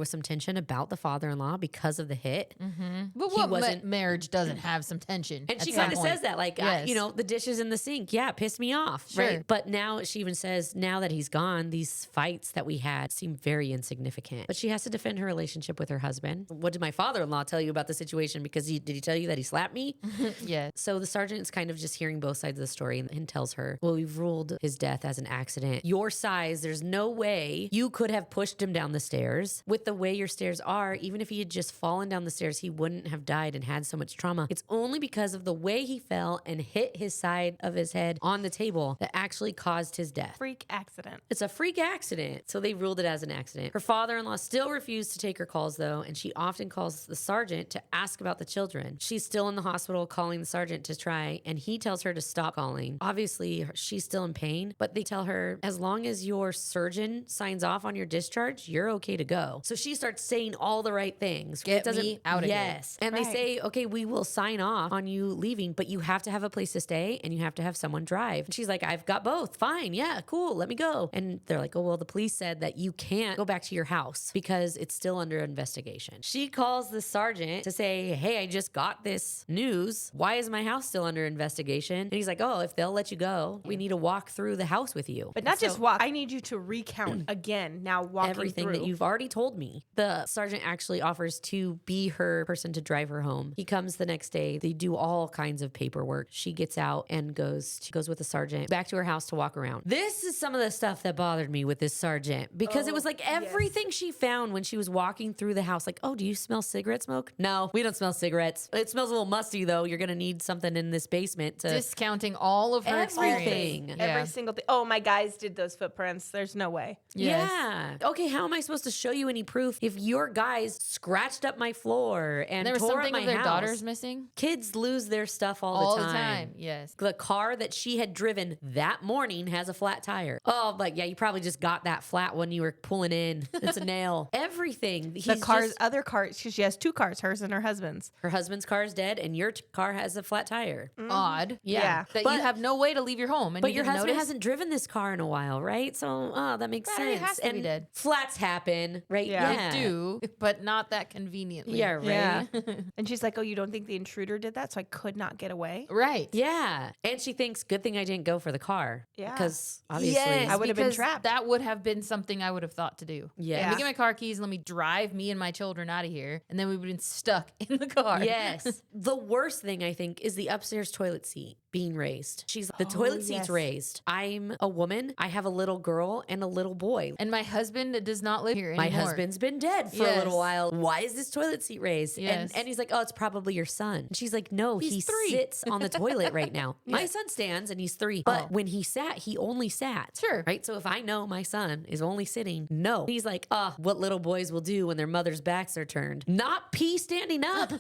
A: some tension about the father-in-law because of the hit.
C: But
A: He
C: what
A: wasn't-
C: marriage doesn't have some tension?
A: And
C: at
A: she
C: some
A: kind of
C: point?
A: says that, like,
C: Yes.
A: the dishes in the sink, it pissed me off,
C: Sure.
A: right? But now she even says, now that he's gone, these fights that we had seem very insignificant. But she has to defend her relationship with her husband. What did my father-in-law tell you about the situation? Because did he tell you that he slapped me?
C: Yes.
A: So the sergeant is kind of just hearing both sides of the story and tells her, well, we've ruled his death as an accident. Your size, there's no way you could have pushed him down the stairs. With the way your stairs are, even if he had just fallen down the stairs, he wouldn't have have died and had so much trauma, it's only because of the way he fell and hit his side of his head on the table that actually caused his death.
B: Freak accident.
A: It's a freak accident, so they ruled it as an accident. Her father-in-law still refused to take her calls, though, and she often calls the sergeant to ask about the children. She's still in the hospital calling the sergeant to try, and he tells her to stop calling. Obviously, she's still in pain, but they tell her, as long as your surgeon signs off on your discharge, you're okay to go. So she starts saying all the right things.
C: Get me out of here.
A: Yes. And they say, okay, we will sign off on you leaving, but you have to have a place to stay and you have to have someone drive. And she's like, I've got both. Fine. Yeah, cool. Let me go. And they're like, oh, well, the police said that you can't go back to your house because it's still under investigation. She calls the sergeant to say, hey, I just got this news. Why is my house still under investigation? And he's like, oh, if they'll let you go, we need to walk through the house with you.
B: But not just walk. I need you to recount again. Now walking
A: everything
B: through.
A: that you've already told me. The sergeant actually offers to be her person to drive her home. He comes the next day. They do all kinds of paperwork. She gets out and goes with the sergeant back to her house to walk around. This is some of the stuff that bothered me with this sergeant because it was like everything she found when she was walking through the house. Like, oh, do you smell cigarette smoke? No, we don't smell cigarettes. It smells a little musty though. You're going to need something in this basement to
C: discounting all of her
A: everything.
C: experience.
B: Every single thing. Oh, my guys did those footprints. There's no way.
C: Yes.
A: Yeah. Okay, how am I supposed to show you any proof if your guys scratched up my floor and
C: There was
A: tore
C: something
A: up
C: of
A: my
C: their
A: house?
C: daughters missing?
A: Kids lose their stuff all the time.
C: Yes.
A: The car that she had driven that morning has a flat tire. Oh, like, yeah, you probably just got that flat when you were pulling in. It's a nail. Everything.
B: The cars, other cars, because she has two cars, hers and her husband's.
A: Her husband's car is dead and your car has a flat tire.
C: Odd.
B: Yeah.
C: That
A: But-
C: you have no way to leave your home. And
A: But
C: you
A: your
C: didn't
A: husband
C: notice?
A: hasn't driven this car in a while, right? So, that makes
C: But
A: sense.
C: it has to be
A: and
C: dead.
A: flats happen, right?
B: Yeah.
C: They do, but not that conveniently.
A: Yeah, right.
B: Yeah. And she's like, oh, you don't think the intruder did that? So I could not get away?
C: Right.
A: Yeah. And she thinks, good thing I didn't go for the car.
B: Yeah.
A: Because obviously.
C: Yes,
B: I would have been
C: because
B: trapped.
C: That would have been something I would have thought to do.
A: Yeah.
C: Let me get my car keys and let me drive me and my children out of here. And then we would have been stuck in the car.
A: Yes. The worst thing, I think, is the upstairs toilet seat being raised. The toilet seat's
B: yes.
A: raised. I'm a woman. I have a little girl and a little boy.
C: And my husband does not live here
A: My
C: anymore.
A: husband's been dead for a
C: Yes.
A: little while. Why is this toilet seat raised?
C: Yes.
A: And he's like, oh, it's probably your son. And she's like, no,
C: He's
A: he
C: 3.
A: sits on the toilet right now. My son stands and he's 3. But when he sat, he only sat.
C: Sure.
A: Right? So if I know my son is only sitting, no. He's like, what little boys will do when their mother's backs are turned. Not pee standing up.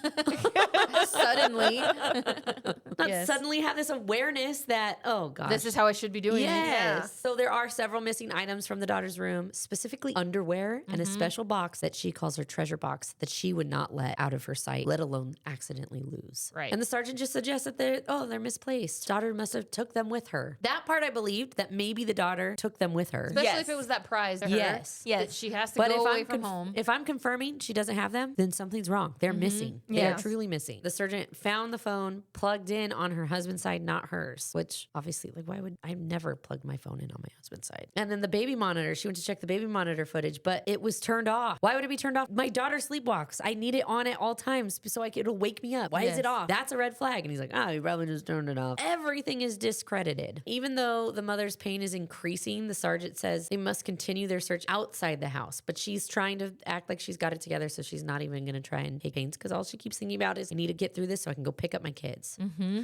C: Suddenly.
A: Not
C: Yes.
A: suddenly have this awareness that, oh gosh.
C: This is how I should be doing
A: Yes.
C: it.
B: Yeah.
A: So there are several missing items from the daughter's room, specifically underwear and a special box that she calls her treasure box that she would not let out of her sight, let alone accidentally lose.
C: Right.
A: And the sergeant just suggests that they're misplaced. Daughter must have took them with her. That part I believed that maybe the daughter took them with her.
C: Especially
B: Yes.
C: if it was that prize to her.
A: Yes.
B: Yes.
C: That she has to
A: But
C: go
A: if
C: away
A: I'm
C: from home.
A: if I'm confirming she doesn't have them, then something's wrong. They're missing. They are
B: Yes.
A: truly missing. The sergeant found the phone plugged in on her husband's side, not hers. Which obviously, like, why would I never plug my phone in on my husband's side? And then the baby monitor. She went to check the baby monitor footage, but it was turned off. Why would it be turned off? My daughter sleepwalks. I need it on at all times so it'll wake me up. Why is it
C: Yes.
A: off? That's a red flag. And he's like, you probably just turned it off. Everything is discredited. Even though the mother's pain is increasing, the sergeant says they must continue their search outside the house. But she's trying to act like she's got it together, so she's not even going to try and take pains because all she keeps thinking about is, I need to get through this so I can go pick up my kids.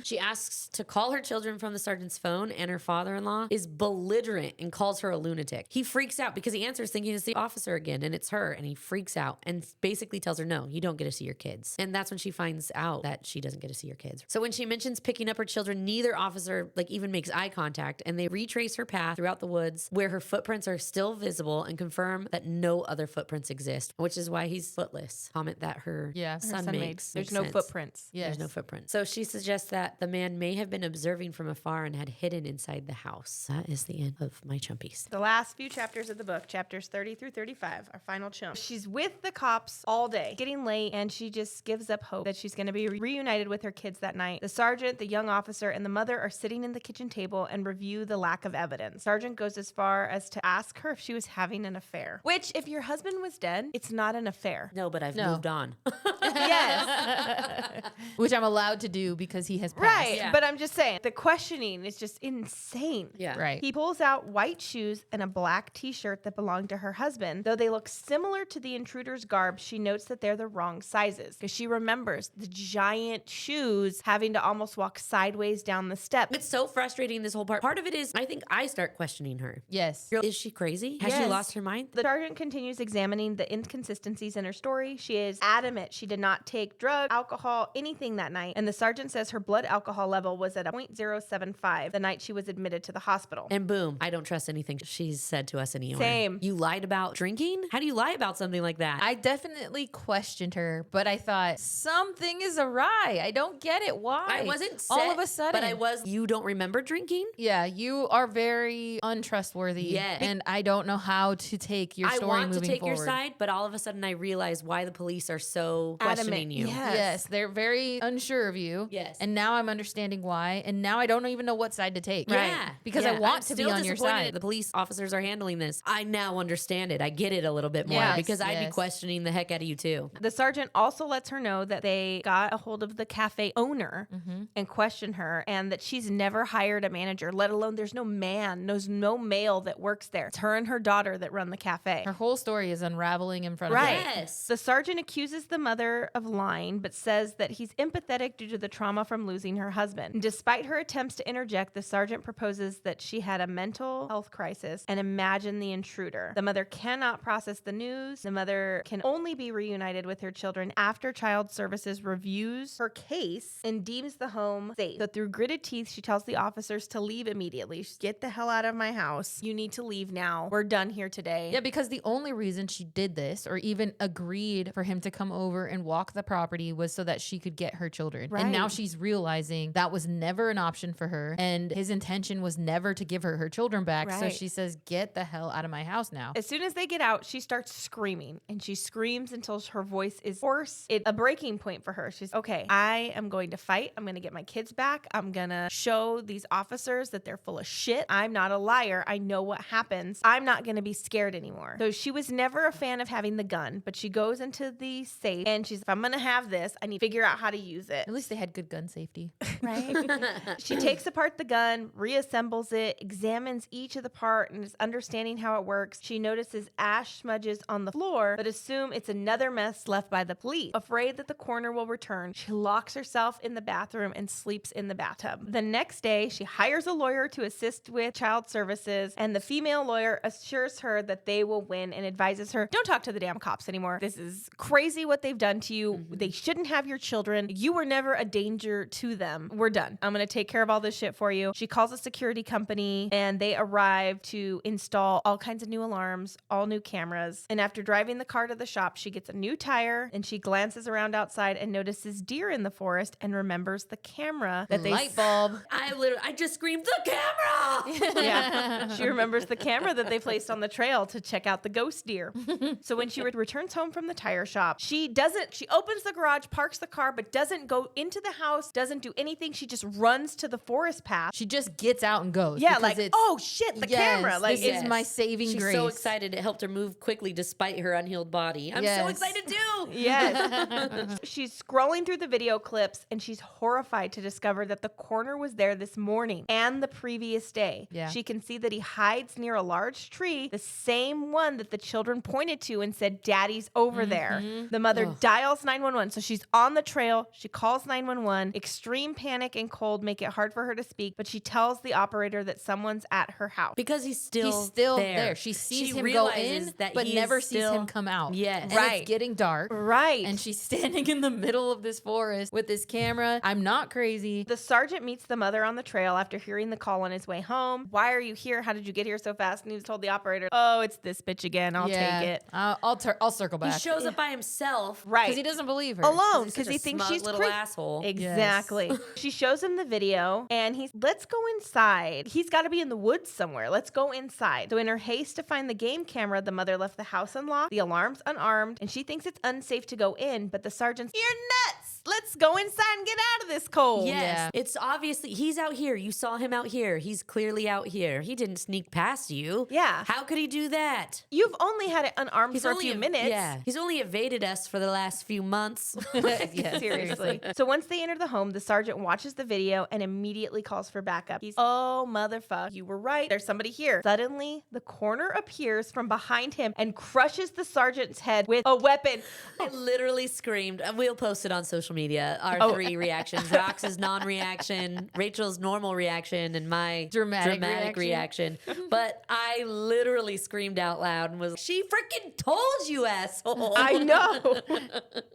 A: She asks to call her children from the sergeant's phone, and her father-in-law is belligerent and calls her a lunatic. He freaks out because he answers thinking it's the officer again, and it's her, and he freaks out and basically tells her, no, you don't get to see your kids. And that's when she finds out that she doesn't get to see her kids. So when she mentions picking up her children, neither officer even makes eye contact, and they retrace her path throughout the woods where her footprints are still visible and confirm that no other footprints exist, which is why he's footless. Comment that her son makes.
B: There's
A: makes
B: no
A: sense.
B: footprints.
C: Yes.
A: There's no footprint. So she suggests that the man may have been observing from afar and had hidden inside the house. That is the end of my chumpies.
B: The last few chapters of the book, chapters 30 through 35, our final chunk. She's with the cops all day, getting late, and she just gives up hope that she's going to be reunited with her kids that night. The sergeant, the young officer, and the mother are sitting in the kitchen table and review the lack of evidence. Sergeant goes as far as to ask her if she was having an affair, which, if your husband was dead, it's not an affair.
A: No, but I've
C: No.
A: moved on.
B: Yes.
C: Which I'm allowed to do because he has passed.
B: Right.
A: Yeah.
B: But I'm just saying, the questioning is just insane.
A: Yeah.
C: Right.
B: He pulls out white shoes and a black t-shirt that belonged to her husband. Though they look similar to the intruder's garb, she notes that they're the wrong sizes. because she remembers the giant shoes having to almost walk sideways down the steps.
A: It's so frustrating, this whole part. Part of it is, I think I start questioning her.
C: Yes.
A: Is she crazy? Has she
B: Yes.
A: lost her mind?
B: The sergeant continues examining the inconsistencies in her story. She is adamant she did not take drugs, alcohol, anything that night. And the sergeant says her blood alcohol level was at a 0.075 the night she was admitted to the hospital.
A: And boom, I don't trust anything she's said to us anymore.
B: Same.
A: You lied about drinking? How do you lie about something like that?
C: I definitely questioned her, but I thought something is awry. I don't get it. Why?
A: I wasn't
C: all of
A: set,
C: a sudden.
A: but I was. You don't remember drinking?
C: Yeah, you are very untrustworthy.
A: Yes.
C: And I don't know how to take your
A: I
C: story
A: want
C: moving
A: to take
C: forward.
A: your side, but all of a sudden I realize why the police are so questioning you.
C: Yes, they're very unsure of you.
A: Yes.
C: And now I'm understanding why. And now I don't even know what side to take.
A: Yeah.
C: Because
A: Yeah.
C: I want
A: I'm
C: to be
A: still
C: on your
A: disappointed
C: side.
A: The police officers are handling this. I now understand it. I get it a little bit more
C: Yes,
A: because I'd be
C: yes.
A: questioning the heck out of you too.
B: The sergeant also lets her know that they got a hold of the cafe owner and questioned her, and that she's never hired a manager, let alone there's no no male that works there. It's her and her daughter that run the cafe.
C: Her whole story is unraveling in front of
B: Right.
C: her.
A: Yes.
B: The sergeant accuses the mother of lying, but says that he's empathetic due to the trauma from losing her husband. And despite her attempts to interject, the sergeant proposes that she had a mental health crisis and imagine the intruder. The mother cannot process the news. The mother can only be reunited with her children after Child Services reviews her case and deems the home safe. So through gritted teeth, she tells the officers to leave immediately. Get the hell out of my house. You need to leave now. We're done here today.
C: Yeah, because the only reason she did this or even agreed for him to come over and walk the property was so that she could get her children. And now
B: Right.
C: she's realizing that was never an option for her. And his intention was never to give her children back. So
B: Right.
C: she says, get the hell out of my house now.
B: As soon as they get out, she starts screaming, and she screams until her voice is hoarse. It's a breaking point for her. She's, okay, I am going to fight. I'm going to get my kids back. I'm going to show these officers that they're full of shit. I'm not a liar. I know what happens. I'm not going to be scared anymore. So she was never a fan of having the gun, but she goes into the safe and she's, if I'm going to have this, I need to figure out how to use it.
C: At least they had good gun safety.
B: Right? She takes apart the gun, reassembles it, examines each of the part, and is understanding how it works. She notices ash smudges on the floor, but assume it's another mess left by the police. Afraid that the coroner will return, she locks herself in the bathroom and sleeps in the bathtub. The next day, she hires a lawyer to assist with Child Services, and the female lawyer assures her that they will win and advises her, don't talk to the damn cops anymore. This is crazy what they've done to you. They shouldn't have your children. You were never a danger to them. We're done. I'm going to take care of all this shit for you. She calls a security company and they arrive to install all kinds of new alarms, all new cameras. And after driving the car to the shop, she gets a new tire and she glances around outside and notices deer in the forest and remembers the camera that they
C: Light bulb.
A: I just screamed, the camera!
B: Yeah. She remembers the camera that they placed on the trail to check out the ghost deer. So when she returns home from the tire shop, she opens the garage, parks the car, but doesn't go into the house, doesn't do anything. She just runs to the forest path.
C: She just gets out and goes.
B: Yeah,
C: because
B: like,
C: it's,
B: oh shit, the camera. Like,
C: this is my saving
A: She's
C: grace.
A: so excited it helped her move quickly despite her unhealed body. I'm so
C: Yes.
A: excited too.
B: yes. She's scrolling through the video clips and she's horrified to discover that the coroner was there this morning and the previous day.
C: Yeah.
B: She can see that he hides near a large tree, the same one that the children pointed to and said, Daddy's over there. The mother dials 911. So she's on the trail. She calls 911. Extreme panic and cold make it hard for her to speak, but she tells the operator that someone's at her house.
A: Because he's still
C: there. She sees him go
A: realizes
C: in,
A: that
C: but
A: he is
C: never sees
A: still-
C: him come out.
A: Yes.
C: And
B: Right.
C: it's getting dark.
B: Right.
C: And she's standing in the middle of this forest with this camera. I'm not crazy.
B: The sergeant meets the mother on the trail after hearing the call on his way home. Why are you here? How did you get here so fast? And he told the operator, oh, it's this bitch again. I'll take it.
C: I'll circle back.
A: He shows up by himself.
B: Right.
C: Because he doesn't believe her.
B: Alone,
A: He's
B: because
A: such
B: he
A: a
B: thinks
A: smug
B: she's
A: little
B: crazy.
A: asshole.
B: Exactly. She shows him the video and he's, let's go inside. He's got to be in the woods somewhere. Let's go inside. So in her haste to find the game camera, the mother left the house unlocked, the alarms unarmed, and she thinks it's unsafe to go in, but the sergeant's, you're nuts. Let's Go inside and get out of this cold.
A: Yes.
C: Yeah.
A: It's obviously, he's out here. You saw him out here. He's clearly out here. He didn't sneak past you.
B: Yeah.
A: How could he do that?
B: You've only had it unarmed for a few minutes.
A: Yeah. He's only evaded us for the last few months.
C: Yeah,
B: Seriously. So once they enter the home, the sergeant watches the video and immediately calls for backup. He's, oh, motherfucker, you were right. There's somebody here. Suddenly, the coroner appears from behind him and crushes the sergeant's head with a weapon.
A: I literally screamed. We'll post it on social media. Our 3 reactions. Rox's non-reaction, Rachel's normal reaction, and my dramatic reaction. But I literally screamed out loud and was, she freaking told you, asshole.
B: I know.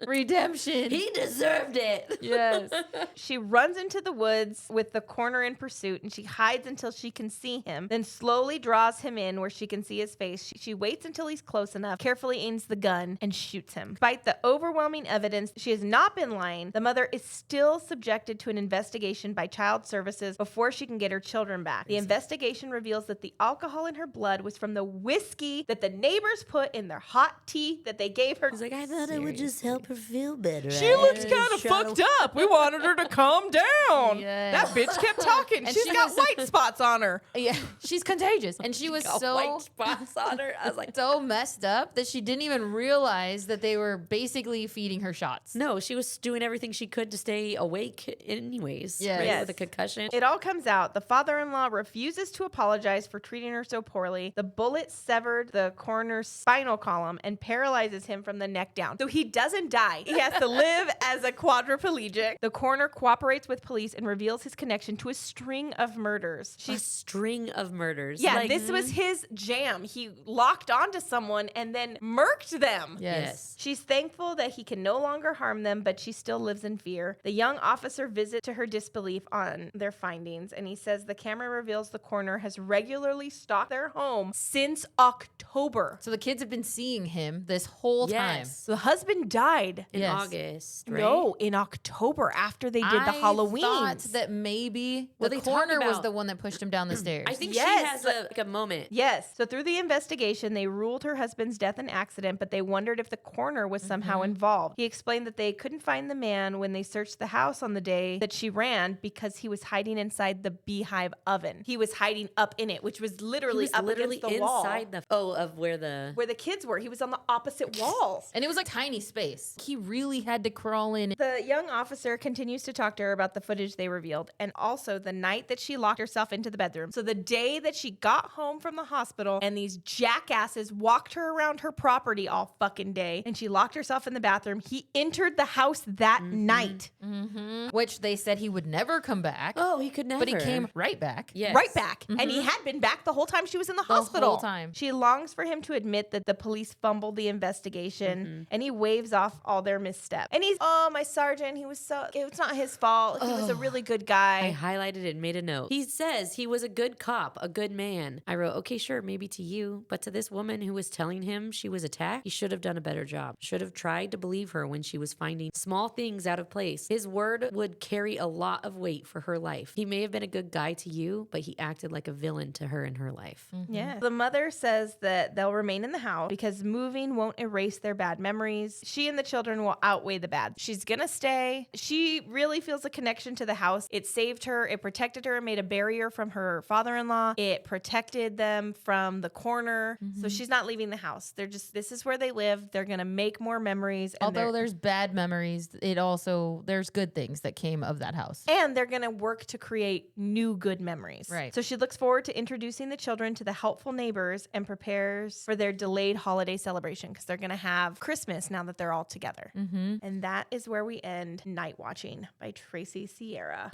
C: Redemption.
A: He deserved it.
C: Yes.
B: She runs into the woods with the coroner in pursuit, and she hides until she can see him, then slowly draws him in where she can see his face. She waits until he's close enough, carefully aims the gun, and shoots him. Despite the overwhelming evidence, she has not been lying. The mother is still subjected to an investigation by Child Services before she can get her children back. The investigation reveals that the alcohol in her blood was from the whiskey that the neighbors put in their hot tea that they gave her.
A: He's like, I thought it would just help her feel better.
B: She looks kind of fucked up. We wanted her to calm down.
C: Yes.
B: That bitch kept talking.
C: And
B: She's
C: she
B: got
C: was-
B: white spots on her.
C: Yeah, she's contagious. And she was so
A: white spots on her. I was like,
C: so messed up that she didn't even realize that they were basically feeding her shots.
A: no, she was doing everything she could to stay awake anyways.
C: Yes.
A: Right?
B: Yes.
A: With a concussion.
B: It all comes out. The father-in-law refuses to apologize for treating her so poorly. The bullet severed the coroner's spinal column and paralyzes him from the neck down. So he doesn't die. He has to live as a quadriplegic. The coroner cooperates with police and reveals his connection to a string of murders.
A: A string of murders.
B: Yeah,
A: Like,
B: this was his jam. He locked onto someone and then murked them.
C: Yes.
B: She's thankful that he can no longer harm them, but she still lives in fear. The young officer visits to her disbelief on their findings, and he says the camera reveals the coroner has regularly stalked their home since October.
C: So the kids have been seeing him this whole time.
A: Yes.
B: The husband died.
A: In
C: Yes.
A: August, right?
B: No, in October after they did the Halloween.
C: I thought that maybe
A: Well,
C: the
A: they talk
C: coroner was
A: about-
C: the one that pushed him down the stairs.
A: I think
B: Yes,
A: she has like a moment.
B: Yes. So through the investigation, they ruled her husband's death an accident, but they wondered if the coroner was somehow involved. He explained that they couldn't find the man when they searched the house on the day that she ran because he was hiding inside the beehive oven. He was hiding up in it, which was
A: He
B: literally
A: was
B: up
A: literally
B: against the wall
A: inside the of where the
B: where the kids were. He was on the opposite wall.
C: And it was like tiny space. He really had to crawl in.
B: The young officer continues to talk to her about the footage they revealed and also the night that she locked herself into the bedroom. So the day that she got home from the hospital and these jackasses walked her around her property all fucking day and she locked herself in the bathroom, he entered the house that night.
C: Which they said he would never come back.
A: Oh, he could never.
C: But he came right back.
A: Yes.
B: Right back. And he had been back the whole time she was in the hospital.
C: whole time.
B: She longs for him to admit that the police fumbled the investigation and he waves off all their missteps. And he's, oh, my sergeant, it's not his fault. He was a really good guy.
A: I highlighted it and made a note. He says he was a good cop, a good man. I wrote, okay, sure, maybe to you, but to this woman who was telling him she was attacked, he should have done a better job. Should have tried to believe her when she was finding small things out of place. His word would carry a lot of weight for her life. He may have been a good guy to you, but he acted like a villain to her in her life.
B: Yeah. The mother says that they'll remain in the house because moving won't erase their bad memories. She and the children will outweigh the bad. She's gonna stay. She really feels a connection to the house. It saved her. It protected her and made a barrier from her father-in-law. It protected them from the coroner. So she's not leaving the house. This is where they live. They're gonna make more memories. And
C: Although there's bad memories, there's good things that came of that house.
B: and they're going to work to create new good memories.
C: Right.
B: So she looks forward to introducing the children to the helpful neighbors and prepares for their delayed holiday celebration because they're going to have Christmas now that they're all together. And that is where we end Night Watching by Tracy Sierra.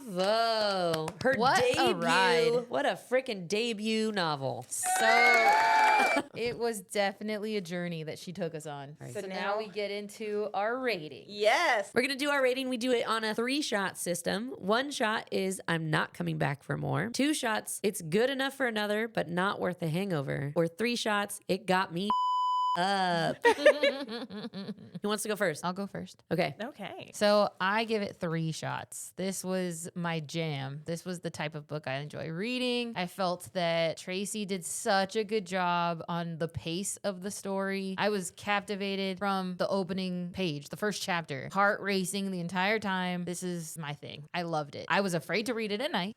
A: Bravo. Her
C: What a
A: debut.
C: ride.
A: What a freaking debut novel.
C: So it was definitely a journey that she took us on.
B: So
C: So
B: now-
C: now we get into our rating.
B: Yes.
A: We're going to do our rating. We do it on a 3-shot system. 1 shot is I'm not coming back for more. 2 shots, it's good enough for another, but not worth a hangover. Or 3 shots, it got me. up. Who wants to go first?
C: I'll go first.
A: Okay.
B: Okay.
C: So I give it 3 shots. This was my jam. This was the type of book I enjoy reading. I felt that Tracy did such a good job on the pace of the story. I was captivated from the opening page, the first chapter, heart racing the entire time. This is my thing. I loved it. I was afraid to read it at night.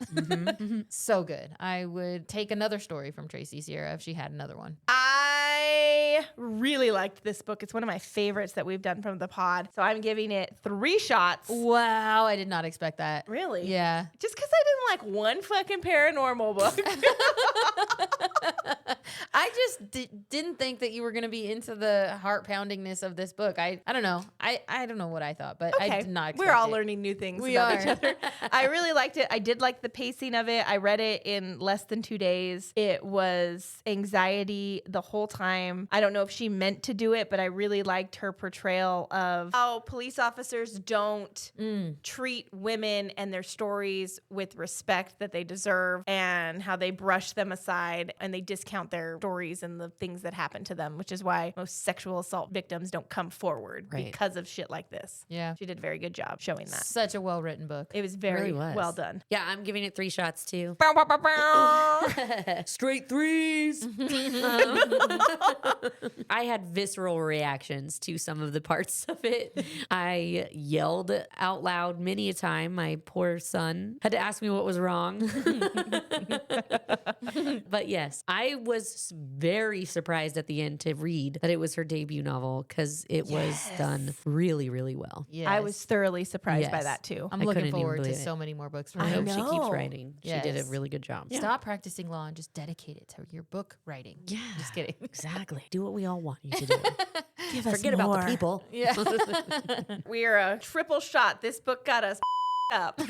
C: So good. I would take another story from Tracy Sierra if she had another one.
B: I really liked this book. It's one of my favorites that we've done from the pod. So I'm giving it 3 shots.
C: Wow, I did not expect that.
B: Really?
C: Yeah.
B: Just because I didn't like one fucking paranormal book.
C: I just didn't think that you were going to be into the heart poundingness of this book. I don't know. I don't know what I thought, but I did not expect
B: We're all
C: it.
B: learning new things
C: We
B: about
C: are.
B: each other. I really liked it. I did like the pacing of it. I read it in less than 2 days. It was anxiety the whole time. I don't know if she meant to do it, but I really liked her portrayal of how police officers don't treat women and their stories with respect that they deserve, and how they brush them aside and they discount their stories and the things that happen to them, which is why most sexual assault victims don't come forward because of shit like this.
C: Yeah.
B: She did a very good job showing that.
C: Such a well-written book.
B: It was very
A: Really was.
B: well done.
A: Yeah, I'm giving it 3 shots too.
B: Bow, bow, bow, bow.
A: Straight 3s. I had visceral reactions to some of the parts of it. I yelled out loud many a time. My poor son had to ask me what was wrong. But yes, I was very surprised at the end to read that it was her debut novel because it was done really, really well.
C: Yes.
B: I was thoroughly surprised by
A: Yes.
B: that too.
C: I'm
A: I
C: looking
A: couldn't even
C: forward to
A: believe it.
C: so many more books from
A: I
C: her.
A: hope she keeps
B: know.
A: writing. She did a
C: Yes.
A: really good job.
C: Stop practicing law and just dedicate it to your book writing.
A: Yeah.
C: Just kidding.
A: Exactly. Do what we all want you to do.
B: Give
A: Forget about the people.
C: Yeah.
B: We are a triple shot. This book got us up.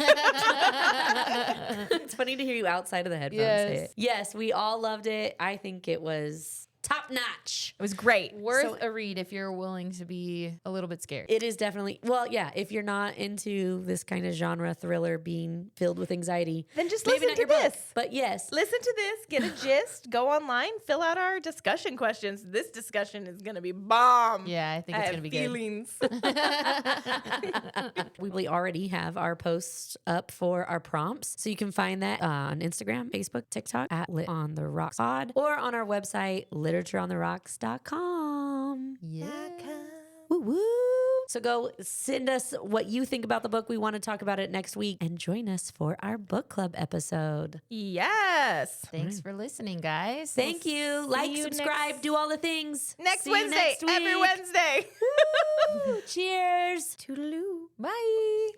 A: It's funny to hear you outside of the headphones say it. Yes, we all loved it. I think it was top notch.
B: It was great.
C: Worth a read if you're willing to be a little bit scared.
A: It is definitely, well, yeah, if you're not into this kind of genre thriller being filled with anxiety,
B: Then just
A: maybe
B: listen
A: not
B: to
A: your book.
B: this.
A: But yes,
B: Listen to this, get a gist, go online, fill out our discussion questions. This discussion is going to be bomb.
C: Yeah, I think it's going to be good.
B: feelings.
A: we already have our posts up for our prompts. So you can find that on Instagram, Facebook, TikTok at Lit on the Rocks Pod, or on our website, literatureontherocks.com.
C: Yeah.
A: Woo woo. So go send us what you think about the book. We want to talk about it next week, and join us for our book club episode.
B: Yes.
C: Thanks for listening, guys.
A: Thank you. Like,
B: you
A: subscribe,
B: next-
A: do all the things.
B: Next
A: See you
B: Wednesday,
A: next week.
B: every Wednesday.
A: Woo. Cheers.
B: Toodaloo.
C: Bye.